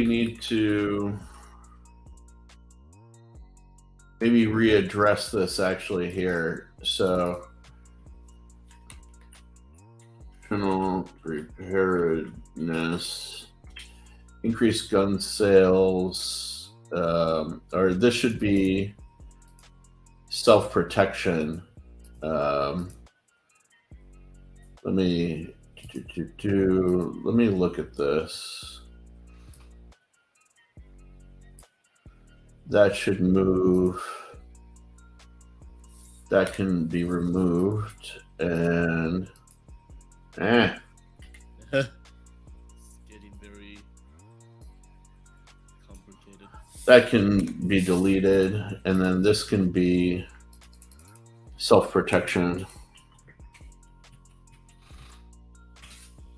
need to readdress this actually here. So, national preparedness, increase gun sales, or this should be self-protection. Let me look at this. That should move. That can be removed, and
it's getting very complicated.
That can be deleted, and then this can be self-protection.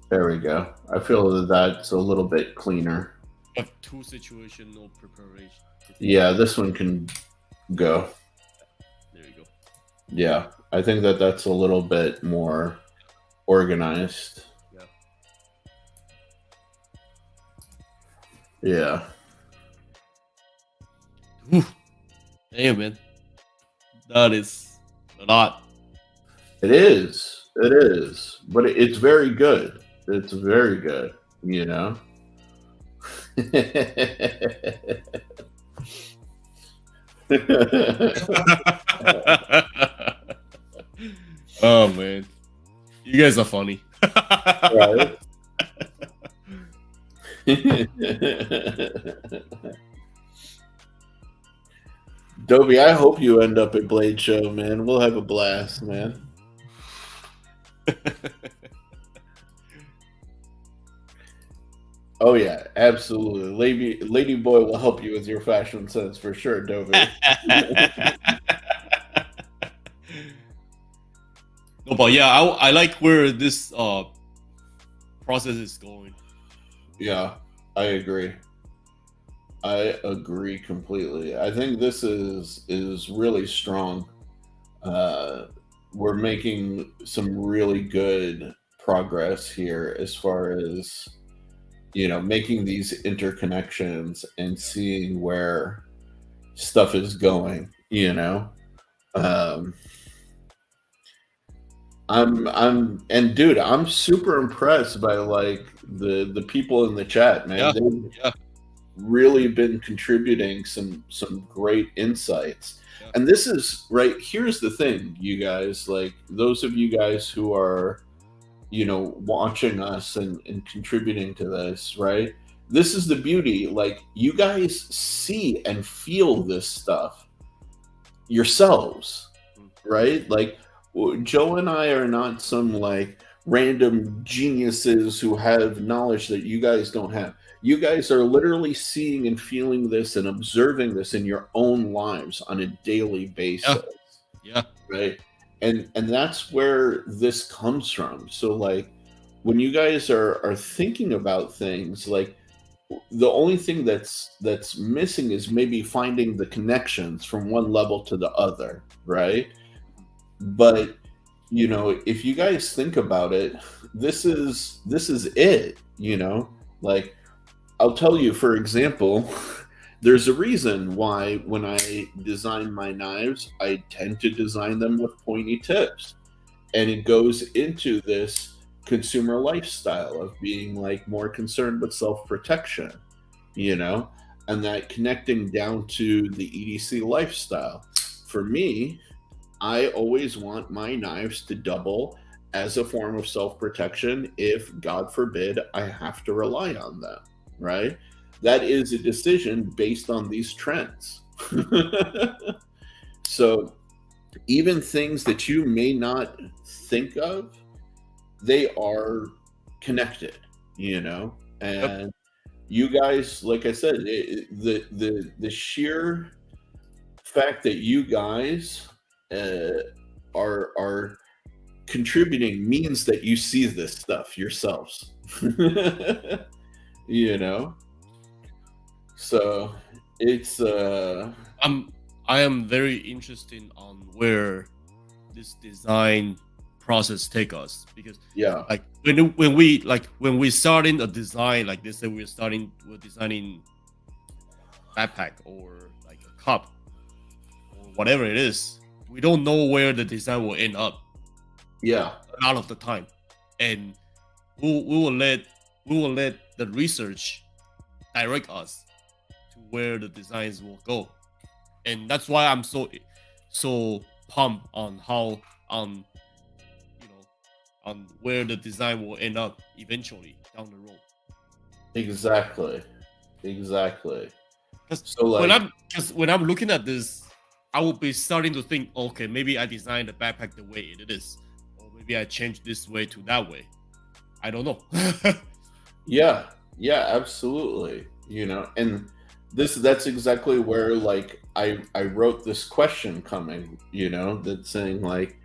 There we go. I feel that that's a little bit cleaner.
You have two situational preparation.
Yeah, this one can go.
There you go.
Yeah, I think that that's a little bit more organized. Yeah.
Whew. Damn, man. That is a lot.
It is. It is. But it's very good. It's very good, you know?
Oh man, you guys are funny.
Right? Dobie, I hope you end up at Blade Show, man. We'll have a blast, man. Oh yeah, absolutely. Lady Boy will help you with your fashion sense for sure, Dobie.
No, but yeah, I like where this process is going.
Yeah, I agree. I agree completely. I think this is really strong. We're making some really good progress here as far as, you know, making these interconnections and seeing where stuff is going, you know. And dude, I'm super impressed by like the people in the chat, man.
Yeah,
They've
yeah.
really been contributing some great insights.
Yeah.
And this is right, here's the thing, you guys, like those of you guys who are, you know, watching us and contributing to this, right? This is the beauty. Like you guys see and feel this stuff yourselves, right? Like Joe and I are not some like random geniuses who have knowledge that you guys don't have. You guys are literally seeing and feeling this and observing this in your own lives on a daily basis.
Yeah.
Right. And that's where this comes from. So like when you guys are thinking about things, like the only thing that's missing is maybe finding the connections from one level to the other, right? But you know, if you guys think about it, this is it, you know? Like I'll tell you, for example, there's a reason why when I design my knives, I tend to design them with pointy tips. And it goes into this consumer lifestyle of being like more concerned with self-protection, you know, and that connecting down to the EDC lifestyle. For me, I always want my knives to double as a form of self-protection if, God forbid, I have to rely on them, right? That is a decision based on these trends. So even things that you may not think of, they are connected, you know? And you guys, like I said, the sheer fact that you guys are contributing means that you see this stuff yourselves. You know? So it's
I am very interested on where this design process take us, because
yeah,
like when we starting a design, like they say we're designing backpack or like a cup or whatever it is, we don't know where the design will end up.
Yeah,
a lot of the time, and we will let the research direct us to where the designs will go. And that's why I'm so pumped on how you know on where the design will end up eventually down the road.
exactly.
So like, when I'm looking at this, I will be starting to think, okay, maybe I designed the backpack the way it is, or maybe I changed this way to that way. I don't know.
Yeah, absolutely. You know, and that's exactly where like I wrote this question coming, you know, that's saying like,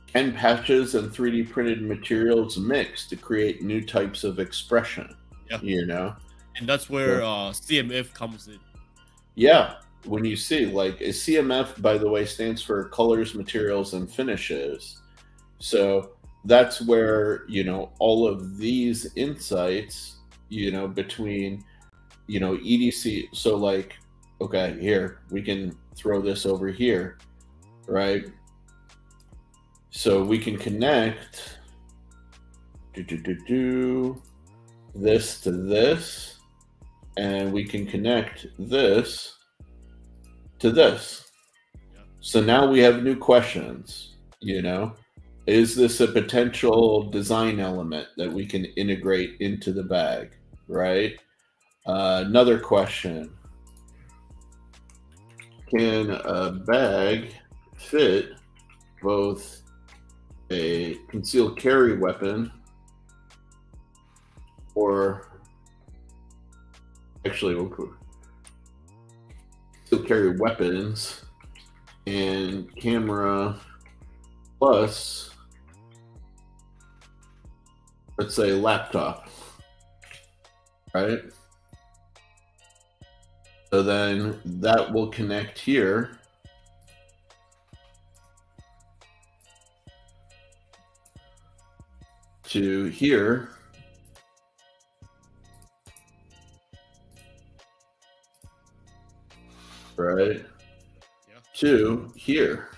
can patches and 3D printed materials mix to create new types of expression?
Yeah.
You know?
And that's where CMF comes in.
Yeah. When you see like a CMF, by the way, stands for colors, materials, and finishes. So that's where, you know, all of these insights, you know, between, you know, EDC. So like, okay, here we can throw this over here. right? So we can connect this to this, and we can connect this to this. So now we have new questions, you know. Is this a potential design element that we can integrate into the bag, right? Another question. Can a bag fit both a concealed carry weapon or actually concealed carry weapons and camera plus, let's say, laptop, right? So then that will connect here to here, right?
Yeah.
To here.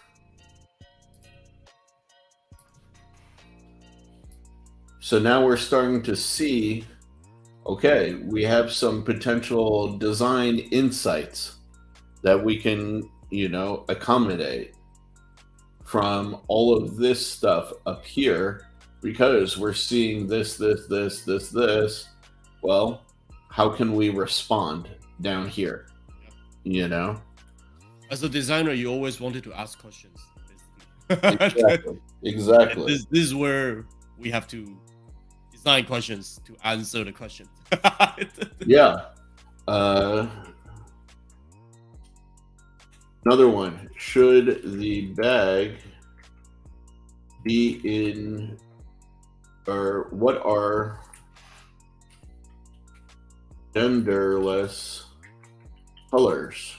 So now we're starting to see, okay, we have some potential design insights that we can, you know, accommodate from all of this stuff up here, because we're seeing this. Well, how can we respond down here? You know?
As a designer, you always wanted to ask questions.
Exactly.
This is where we have to design questions to answer the questions.
Yeah. Another one. Should the bag be in, or what are genderless colors?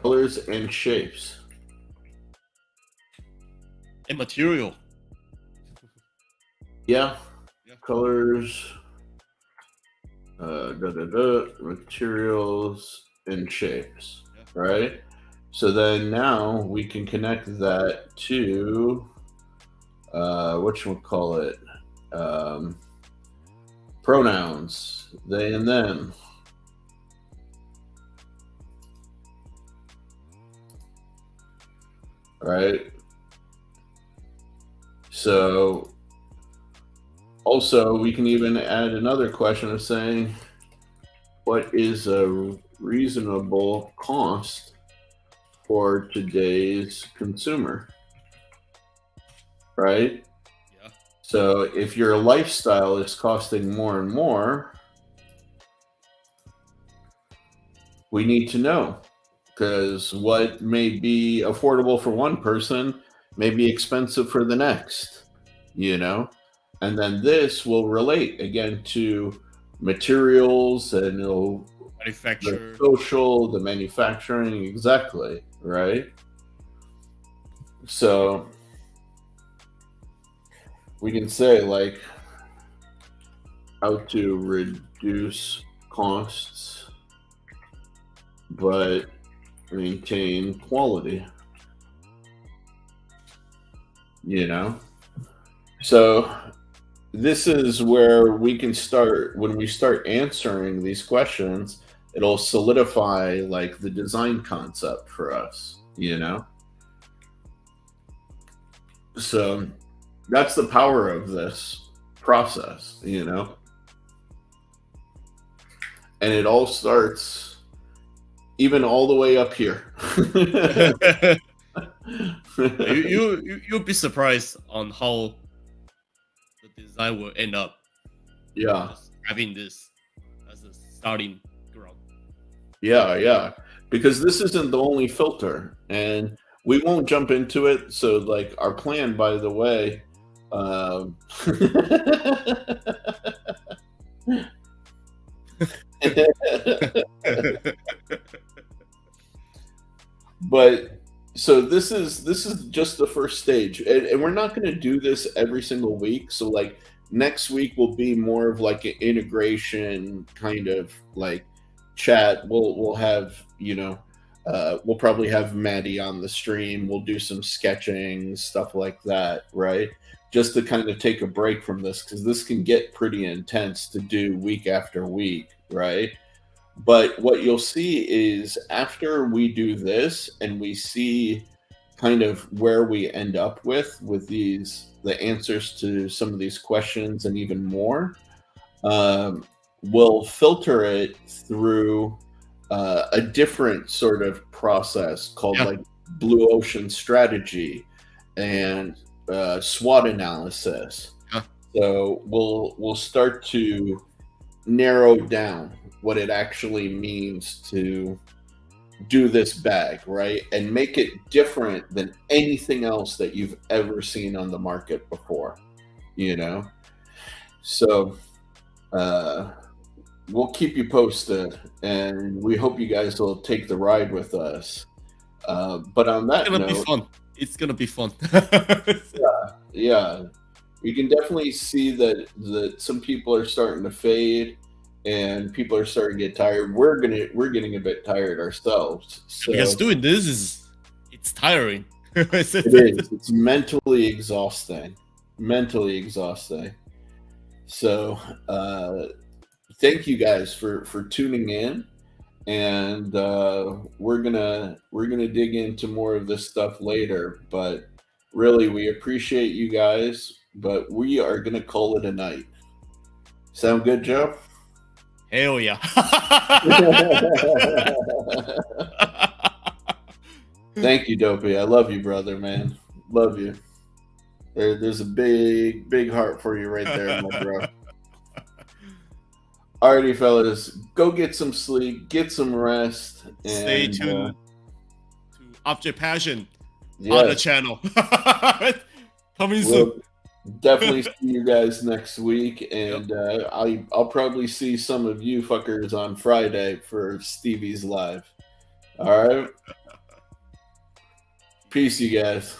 Colors and shapes.
And material.
Yeah. Colors, materials, and shapes, right? So then now we can connect that to whatchamacallit, pronouns, they and them. Right? So also, we can even add another question of saying, what is a reasonable cost for today's consumer? Right?
Yeah.
So if your lifestyle is costing more and more, we need to know, because what may be affordable for one person may be expensive for the next, you know? And then this will relate again to materials, and it'll
Manufacture.
the social, the manufacturing, exactly, right? So we can say, like, how to reduce costs but maintain quality, you know? So this is where we can start. When we start answering these questions, it'll solidify like the design concept for us, you know? So that's the power of this process, you know? And it all starts even all the way up here.
You'll be surprised on how the design will end up.
Yeah.
Just having this as a starting ground.
Yeah. Because this isn't the only filter, and we won't jump into it. So, like, our plan, by the way, but so this is just the first stage, and we're not going to do this every single week. So, like, next week will be more of like an integration kind of like chat. We'll have, you know, we'll probably have Maddie on the stream. We'll do some sketching, stuff like that, right? Just to kind of take a break from this, because this can get pretty intense to do week after week, right? But what you'll see is after we do this and we see kind of where we end up with the answers to some of these questions and even more, we'll filter it through a different sort of process called like blue ocean strategy and SWOT analysis. So we'll start to narrow down what it actually means to do this bag, right? And make it different than anything else that you've ever seen on the market before, you know? So we'll keep you posted, and we hope you guys will take the ride with us. But on that note,
it's gonna be fun.
Yeah. You can definitely see that some people are starting to fade, and people are starting to get tired. We're getting a bit tired ourselves. So
because doing this it's tiring.
It is. It's mentally exhausting. So thank you guys for tuning in, and we're gonna dig into more of this stuff later. But really, we appreciate you guys. But we are gonna call it a night. Sound good, Joe?
Hell yeah.
Thank you, Dopey. I love you, brother, man. Love you. There's a big heart for you right there, my bro. Alrighty, fellas. Go get some sleep, get some rest. And,
stay tuned to Object Passion on the channel. Coming soon.
Definitely see you guys next week, and I'll probably see some of you fuckers on Friday for Stevie's live. All right. Peace, you guys.